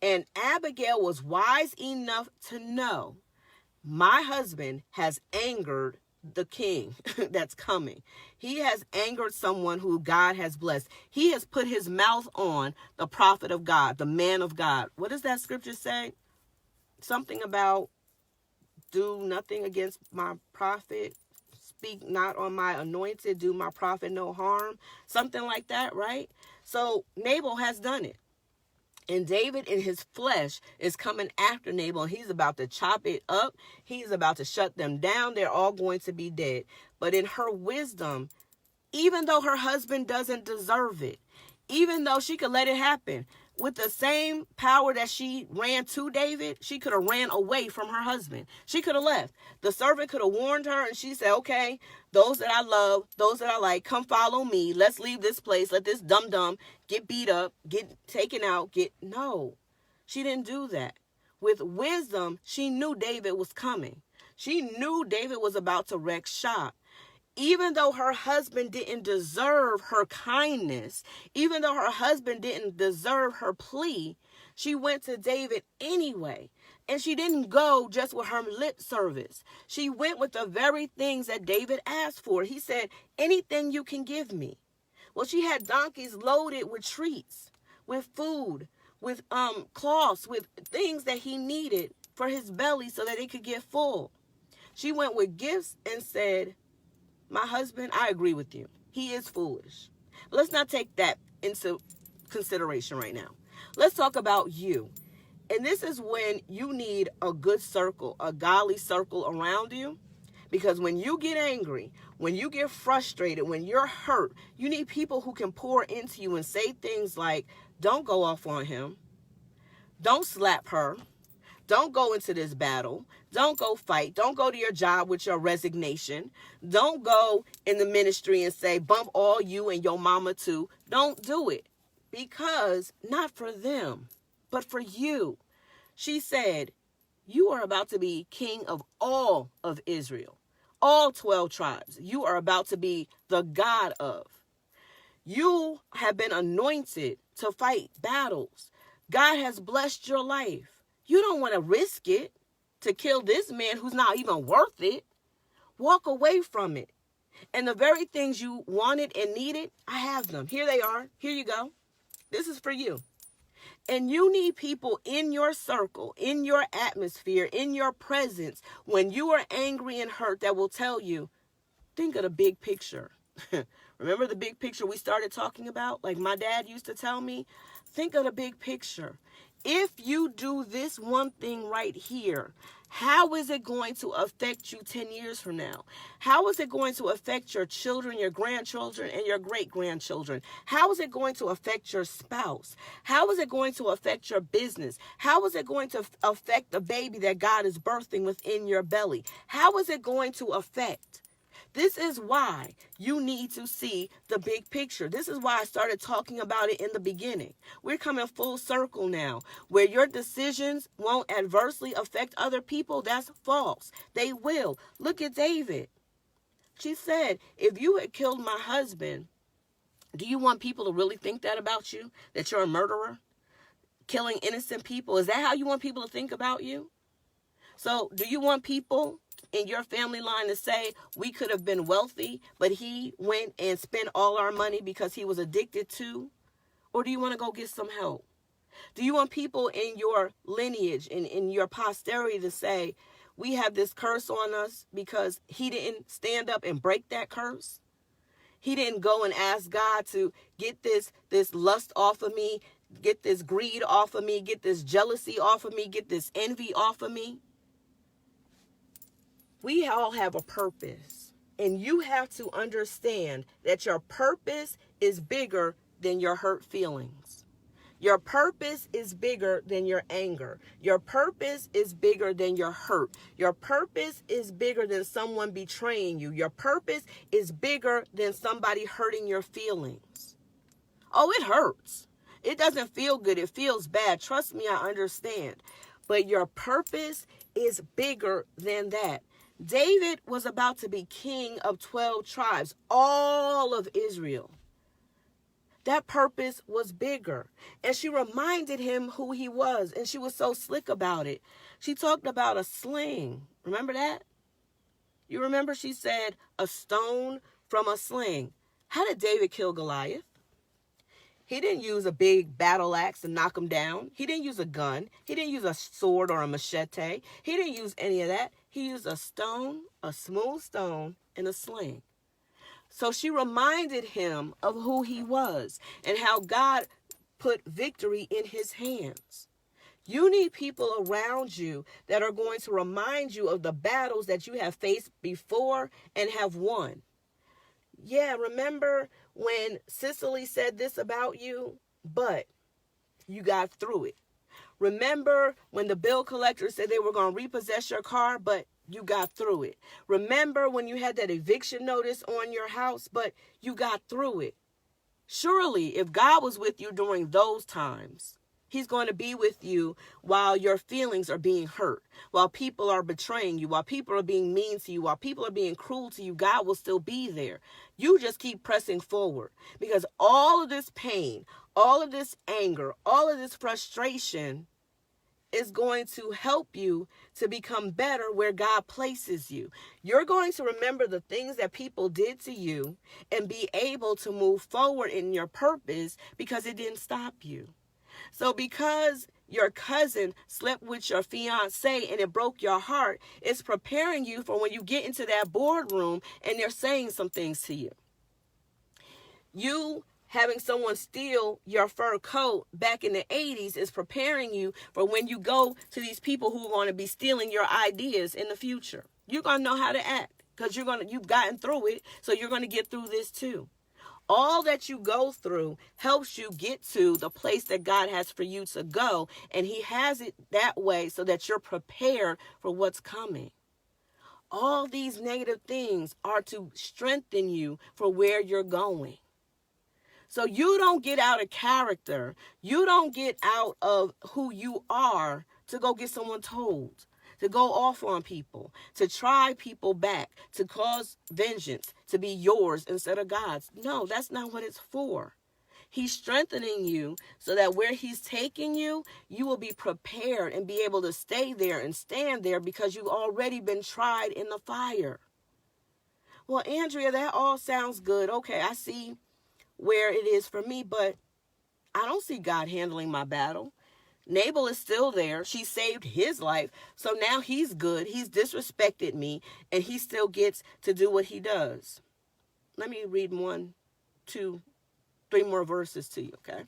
And Abigail was wise enough to know, my husband has angered the king that's coming. He has angered someone who God has blessed. He has put his mouth on the prophet of God, the man of God. What does that scripture say? Something about do nothing against my prophet, speak not on my anointed, do my prophet no harm. Something like that, right? So Nabal has done it. And David in his flesh is coming after Nabal. And he's about to chop it up. He's about to shut them down. They're all going to be dead. But in her wisdom, even though her husband doesn't deserve it, even though she could let it happen, with the same power that she ran to David, she could have ran away from her husband. She could have left. The servant could have warned her and she said, okay, those that I love, those that I like, come follow me. Let's leave this place. Let this dum-dum get beat up, get taken out, No, she didn't do that. With wisdom, she knew David was coming. She knew David was about to wreck shop. Even though her husband didn't deserve her kindness, even though her husband didn't deserve her plea, she went to David anyway. And she didn't go just with her lip service. She went with the very things that David asked for. He said, anything you can give me. Well, she had donkeys loaded with treats, with food, with cloths, with things that he needed for his belly so that it could get full. She went with gifts and said, my husband, I agree with you. He is foolish. But let's not take that into consideration right now. Let's talk about you. And this is when you need a good circle, a godly circle around you. Because when you get angry, when you get frustrated, when you're hurt, you need people who can pour into you and say things like, don't go off on him. Don't slap her. Don't go into this battle. Don't go fight. Don't go to your job with your resignation. Don't go in the ministry and say, bump all you and your mama too. Don't do it. Because not for them, but for you. She said, you are about to be king of all of Israel. All 12 tribes. You are about to be the God of. You have been anointed to fight battles. God has blessed your life. You don't want to risk it to kill this man who's not even worth it. Walk away from it. And the very things you wanted and needed, I have them. Here they are. Here you go. This is for you. And you need people in your circle, in your atmosphere, in your presence, when you are angry and hurt, that will tell you, think of the big picture. Remember the big picture we started talking about? Like my dad used to tell me, think of the big picture. If you do this one thing right here, how is it going to affect you 10 years from now? How is it going to affect your children, your grandchildren, and your great-grandchildren? How is it going to affect your spouse? How is it going to affect your business? How is it going to affect the baby that God is birthing within your belly? How is it going to affect? This is why you need to see the big picture. This is why I started talking about it in the beginning. We're coming full circle now. Where your decisions won't adversely affect other people, that's false. They will. Look at David. She said, if you had killed my husband, do you want people to really think that about you? That you're a murderer? Killing innocent people? Is that how you want people to think about you? So do you want people in your family line to say, we could have been wealthy, but he went and spent all our money because he was addicted to? Or do you want to go get some help? Do you want people in your lineage, in your posterity to say, we have this curse on us because he didn't stand up and break that curse? He didn't go and ask God to get this lust off of me, get this greed off of me, get this jealousy off of me, get this envy off of me. We all have a purpose, and you have to understand that your purpose is bigger than your hurt feelings. Your purpose is bigger than your anger. Your purpose is bigger than your hurt. Your purpose is bigger than someone betraying you. Your purpose is bigger than somebody hurting your feelings. Oh, it hurts. It doesn't feel good. It feels bad. Trust me, I understand. But your purpose is bigger than that. David was about to be king of 12 tribes, all of Israel. That purpose was bigger. And she reminded him who he was. And she was so slick about it. She talked about a sling. Remember that? You remember she said a stone from a sling. How did David kill Goliath? He didn't use a big battle axe to knock him down. He didn't use a gun. He didn't use a sword or a machete. He didn't use any of that. He used a stone, a smooth stone, and a sling. So she reminded him of who he was and how God put victory in his hands. You need people around you that are going to remind you of the battles that you have faced before and have won. Yeah, remember when Cicely said this about you, but you got through it. Remember when the bill collector said they were going to repossess your car, but you got through it. Remember when you had that eviction notice on your house, but you got through it. Surely, if God was with you during those times, he's going to be with you while your feelings are being hurt, while people are betraying you, while people are being mean to you, while people are being cruel to you. God will still be there. You just keep pressing forward, because all of this pain, all of this anger, all of this frustration is going to help you to become better where God places you. You're going to remember the things that people did to you and be able to move forward in your purpose because it didn't stop you. So because your cousin slept with your fiance and it broke your heart, it's preparing you for when you get into that boardroom and they're saying some things to you. You having someone steal your fur coat back in the 80s is preparing you for when you go to these people who are going to be stealing your ideas in the future. You're going to know how to act because you've gotten through it, so you're going to get through this too. All that you go through helps you get to the place that God has for you to go, and he has it that way so that you're prepared for what's coming. All these negative things are to strengthen you for where you're going. So you don't get out of character. You don't get out of who you are to go get someone told, to go off on people, to try people back, to cause vengeance, to be yours instead of God's. No, that's not what it's for. He's strengthening you so that where he's taking you, you will be prepared and be able to stay there and stand there because you've already been tried in the fire. Well, Andrea, that all sounds good. Okay, I see where it is for me, but I don't see God handling my battle. Nabal is still there. She saved his life. So now he's good. He's disrespected me, and he still gets to do what he does. Let me read 1, 2, 3 more verses to you, okay?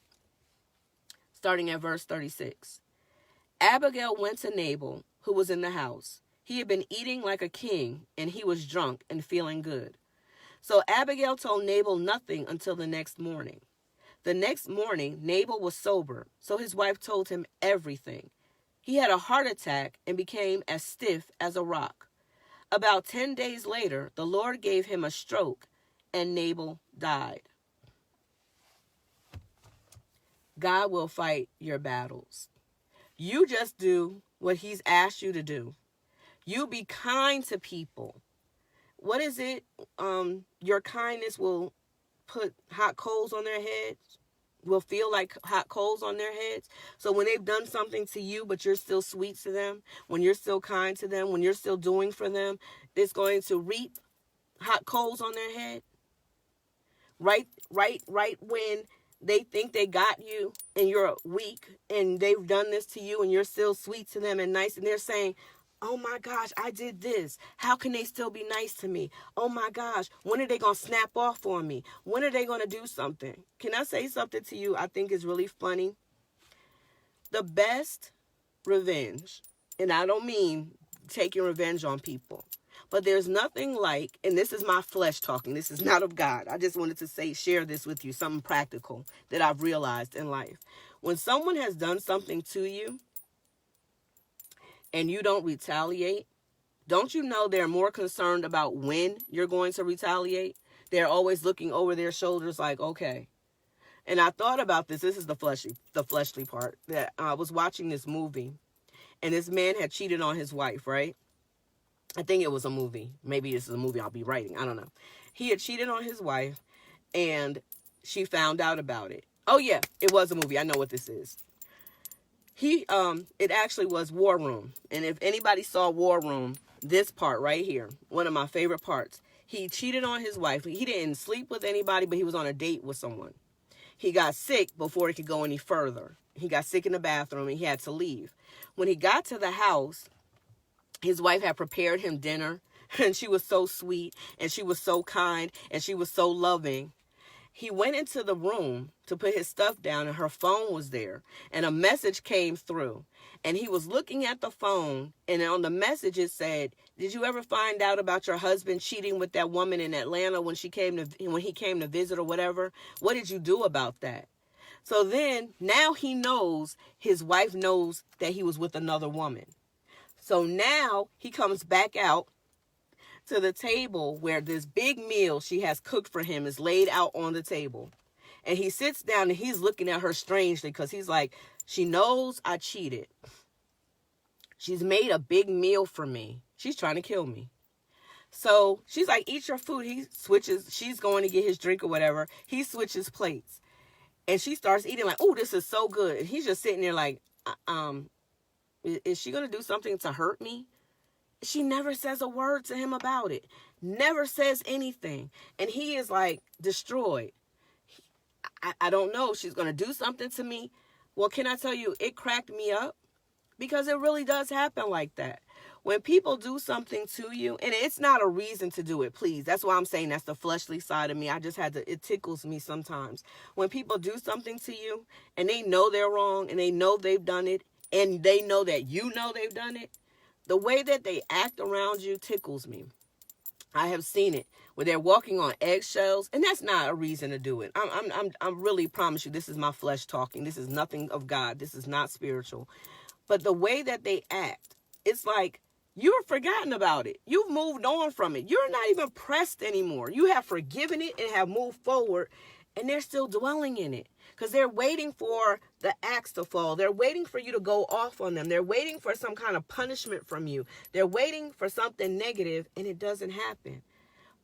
Starting at verse 36. Abigail went to Nabal, who was in the house. He had been eating like a king, and he was drunk and feeling good. So Abigail told Nabal nothing until the next morning. The next morning, Nabal was sober, so his wife told him everything. He had a heart attack and became as stiff as a rock. About 10 days later, the Lord gave him a stroke, and Nabal died. God will fight your battles. You just do what he's asked you to do. You be kind to people. What is it? Your kindness will put hot coals on their heads, will feel like hot coals on their heads. So when they've done something to you, but you're still sweet to them, when you're still kind to them, when you're still doing for them, it's going to reap hot coals on their head. Right when they think they got you and you're weak and they've done this to you and you're still sweet to them and nice, and they're saying, Oh my gosh, I did this. How can they still be nice to me? Oh my gosh, when are they going to snap off on me? When are they going to do something? Can I say something to you I think is really funny? The best revenge, and I don't mean taking revenge on people, but there's nothing like, and this is my flesh talking, this is not of God. I just wanted to share this with you, something practical that I've realized in life. When someone has done something to you and you don't retaliate, don't you know they're more concerned about when you're going to retaliate? They're always looking over their shoulders like, okay. And I thought about this. This is the fleshly part. That I was watching this movie, and this man had cheated on his wife, right? I think it was a movie. Maybe this is a movie I'll be writing. I don't know. He had cheated on his wife, and she found out about it. Oh, yeah, it was a movie. I know what this is. It actually was War Room. And if anybody saw War Room, this part right here, one of my favorite parts. He cheated on his wife. He didn't sleep with anybody, but he was on a date with someone. He got sick before he could go any further. He got sick in the bathroom and he had to leave. When he got to the house, his wife had prepared him dinner, and she was so sweet, and she was so kind, and she was so loving. He went into the room to put his stuff down, and her phone was there, and a message came through. And he was looking at the phone, and on the message it said, "Did you ever find out about your husband cheating with that woman in Atlanta when he came to visit or whatever? What did you do about that?" So then, now he knows, his wife knows that he was with another woman. So now he comes back out to the table where this big meal she has cooked for him is laid out on the table. And he sits down and he's looking at her strangely because he's like, she knows I cheated. She's made a big meal for me. She's trying to kill me. So she's like, eat your food. He switches. She's going to get his drink or whatever. He switches plates. And she starts eating like, oh, this is so good. And he's just sitting there like, is she going to do something to hurt me? She never says a word to him about it. Never says anything. And he is like destroyed. I don't know if she's going to do something to me. Well, can I tell you, it cracked me up because it really does happen like that. When people do something to you, and it's not a reason to do it, please. That's why I'm saying that's the fleshly side of me. It tickles me sometimes. When people do something to you and they know they're wrong and they know they've done it and they know that you know they've done it, the way that they act around you tickles me. I have seen it where they're walking on eggshells, and that's not a reason to do it. I'm really promise you, this is my flesh talking. This is nothing of God. This is not spiritual. But the way that they act, it's like you've forgotten about it. You've moved on from it. You're not even pressed anymore. You have forgiven it and have moved forward, and they're still dwelling in it because they're waiting for the axe to fall. They're waiting for you to go off on them. They're waiting for some kind of punishment from you. They're waiting for something negative, and it doesn't happen.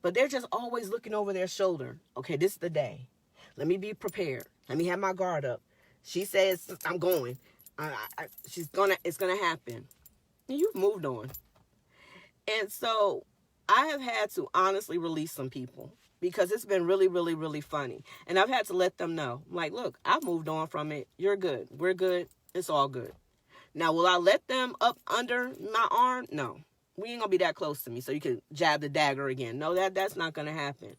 But they're just always looking over their shoulder. Okay, this is the day. Let me be prepared. Let me have my guard up. She says, I'm going. It's going to happen. And you've moved on. And so I have had to honestly release some people because it's been really, really, really funny. And I've had to let them know, like, look, I've moved on from it. You're good. We're good. It's all good. Now, will I let them up under my arm? No. We ain't going to be that close to me so you can jab the dagger again. No, that's not going to happen.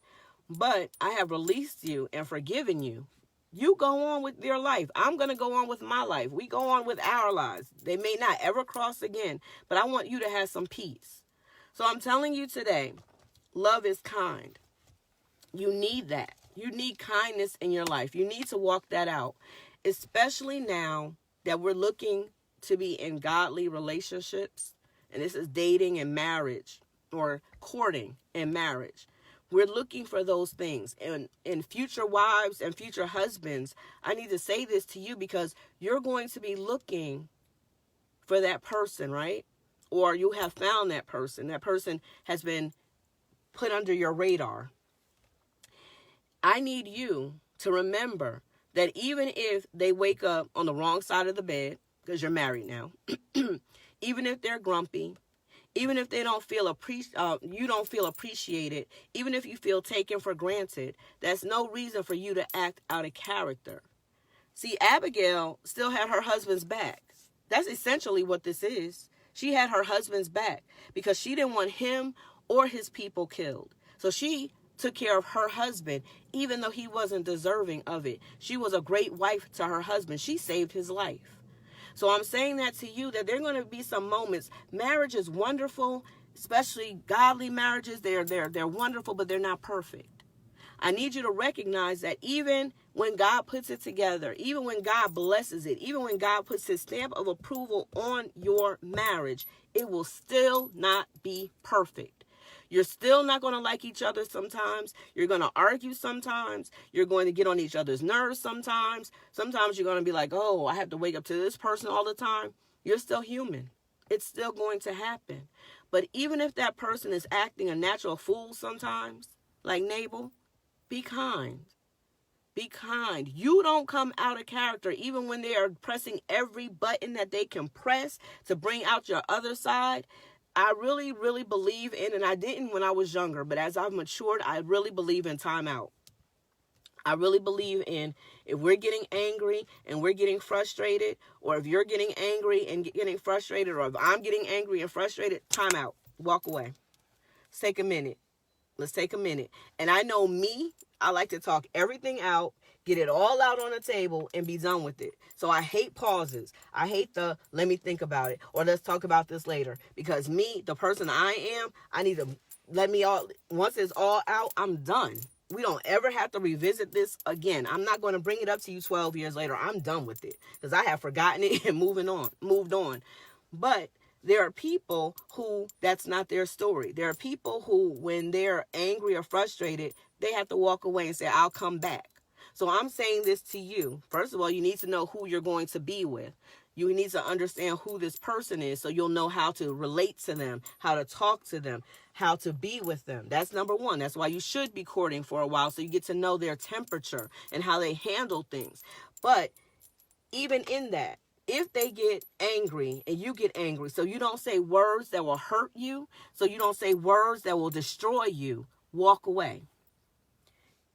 But I have released you and forgiven you. You go on with your life. I'm going to go on with my life. We go on with our lives. They may not ever cross again, but I want you to have some peace. So I'm telling you today, love is kind. You need that. You need kindness in your life. You need to walk that out, especially now that we're looking to be in godly relationships. And this is dating and marriage or courting and marriage. We're looking for those things. And future wives and future husbands, I need to say this to you because you're going to be looking for that person, right? Or you have found that person. That person has been put under your radar. I need you to remember that even if they wake up on the wrong side of the bed, because you're married now, even if they're grumpy, even if they don't feel you don't feel appreciated, even if you feel taken for granted, that's no reason for you to act out of character. See, Abigail still had her husband's back. That's essentially what this is. She had her husband's back because she didn't want him or his people killed. So she took care of her husband, even though he wasn't deserving of it. She was a great wife to her husband. She saved his life. So I'm saying that to you, that there are going to be some moments. Marriage is wonderful, especially godly marriages. They're wonderful, but they're not perfect. I need you to recognize that even when God puts it together, even when God blesses it, even when God puts his stamp of approval on your marriage, it will still not be perfect. You're still not going to like each other sometimes. You're going to argue sometimes. You're going to get on each other's nerves sometimes. Sometimes you're going to be like, oh, I have to wake up to this person all the time. You're still human. It's still going to happen. But even if that person is acting a natural fool sometimes, like Nabal, be kind. Be kind. You don't come out of character even when they are pressing every button that they can press to bring out your other side. I really, really believe in, and I didn't when I was younger, but as I've matured, I really believe in timeout. I really believe in, if we're getting angry and we're getting frustrated, or if you're getting angry and getting frustrated, or if I'm getting angry and frustrated, timeout. Walk away. Let's take a minute. Let's take a minute. And I know me, I like to talk everything out, get it all out on the table, and be done with it. So I hate pauses. I hate the, let me think about it, or let's talk about this later. Because me, the person I am, I need to once it's all out, I'm done. We don't ever have to revisit this again. I'm not going to bring it up to you 12 years later. I'm done with it because I have forgotten it and moved on. But there are people who that's not their story. There are people who, when they're angry or frustrated, they have to walk away and say, I'll come back. So I'm saying this to you. First of all, you need to know who you're going to be with. You need to understand who this person is so you'll know how to relate to them, how to talk to them, how to be with them. That's number one. That's why you should be courting for a while, so you get to know their temperature and how they handle things. But even in that, if they get angry and you get angry, so you don't say words that will hurt you, so you don't say words that will destroy you, walk away.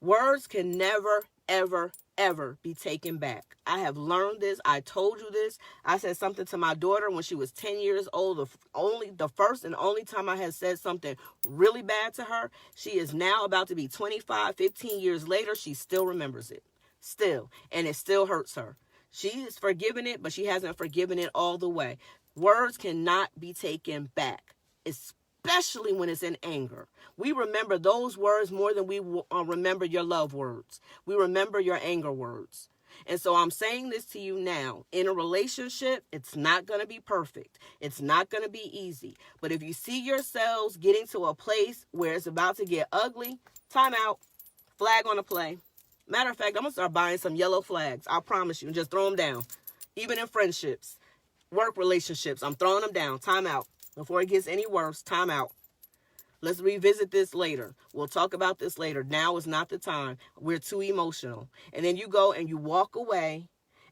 Words can never, ever, ever be taken back. I have learned this. I told you this. I said something to my daughter when she was 10 years old. The first and only time I had said something really bad to her. She is now about to be 25, 15 years later. She still remembers it. Still. And it still hurts her. She's forgiven it, but she hasn't forgiven it all the way. Words cannot be taken back, especially when it's in anger. We remember those words more than we remember your love words. We remember your anger words. And so I'm saying this to you now. In a relationship, it's not going to be perfect. It's not going to be easy. But if you see yourselves getting to a place where it's about to get ugly, time out, flag on the play. Matter of fact, I'm going to start buying some yellow flags. I promise you. And just throw them down. Even in friendships, work relationships, I'm throwing them down. Time out. Before it gets any worse, time out. Let's revisit this later. We'll talk about this later. Now is not the time. We're too emotional. And then you go and you walk away.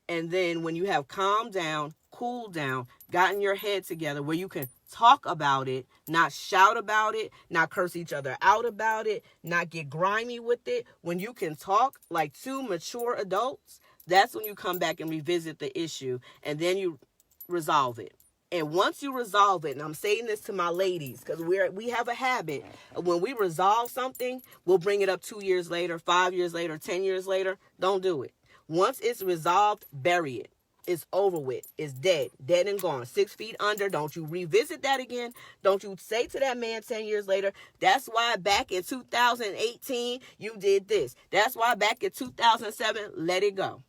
And then when you have calmed down, cooled down, gotten your head together where you can talk about it, not shout about it, not curse each other out about it, not get grimy with it. When you can talk like two mature adults, that's when you come back and revisit the issue. And then you resolve it. And once you resolve it, and I'm saying this to my ladies, because we have a habit of when we resolve something, we'll bring it up 2 years later, 5 years later, 10 years later. Don't do it. Once it's resolved, bury it. It's over with. It's dead and gone. 6 feet under. Don't you revisit that again. Don't you say to that man 10 years later, that's why back in 2018, you did this. That's why back in 2007, let it go.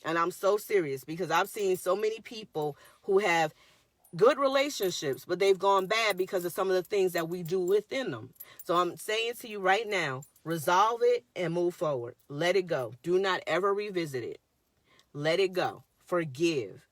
And I'm so serious because I've seen so many people who have good relationships, but they've gone bad because of some of the things that we do within them. So I'm saying to you right now, resolve it and move forward. Let it go. Do not ever revisit it. Let it go. Forgive.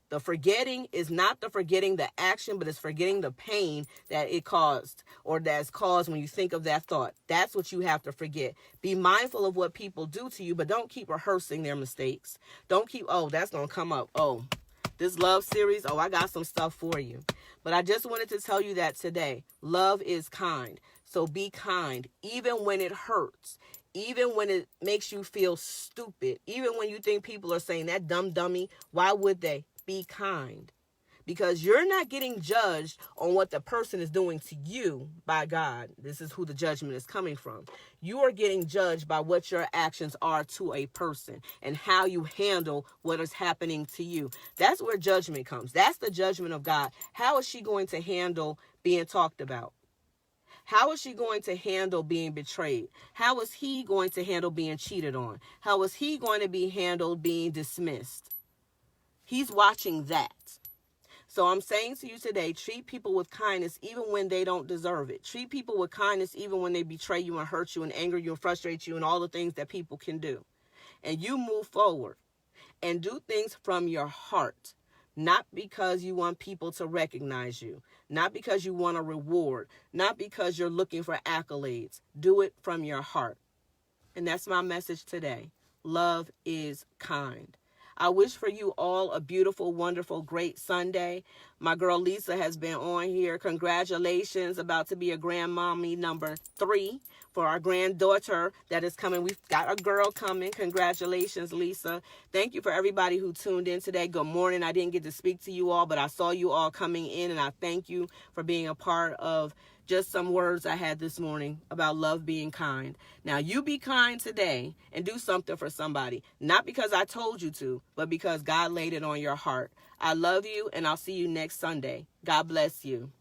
The forgetting is not the forgetting the action, but it's forgetting the pain that it caused or that's caused when you think of that thought. That's what you have to forget. Be mindful of what people do to you, but don't keep rehearsing their mistakes. Don't keep, oh, that's going to come up. Oh, this love series, oh, I got some stuff for you. But I just wanted to tell you that today. Love is kind. So be kind, even when it hurts. Even when it makes you feel stupid. Even when you think people are saying that dummy, why would they? Be kind. because you're not getting judged on what the person is doing to you by God. This is who the judgment is coming from. You are getting judged by what your actions are to a person and how you handle what is happening to you. That's where judgment comes. That's the judgment of God. How is she going to handle being talked about? How is she going to handle being betrayed? How is he going to handle being cheated on? How is he going to be handled being dismissed? He's watching that. So I'm saying to you today, treat people with kindness even when they don't deserve it. Treat people with kindness even when they betray you and hurt you and anger you and frustrate you and all the things that people can do. And you move forward and do things from your heart. Not because you want people to recognize you. Not because you want a reward. Not because you're looking for accolades. Do it from your heart. And that's my message today. Love is kind. I wish for you all a beautiful, wonderful, great Sunday. My girl Lisa has been on here. Congratulations, about to be a grandmommy number 3 for our granddaughter that is coming. We've got a girl coming. Congratulations, Lisa. Thank you for everybody who tuned in today. Good morning. I didn't get to speak to you all, but I saw you all coming in, and I thank you for being a part of just some words I had this morning about love being kind. Now, you be kind today and do something for somebody. Not because I told you to, but because God laid it on your heart. I love you, and I'll see you next Sunday. God bless you.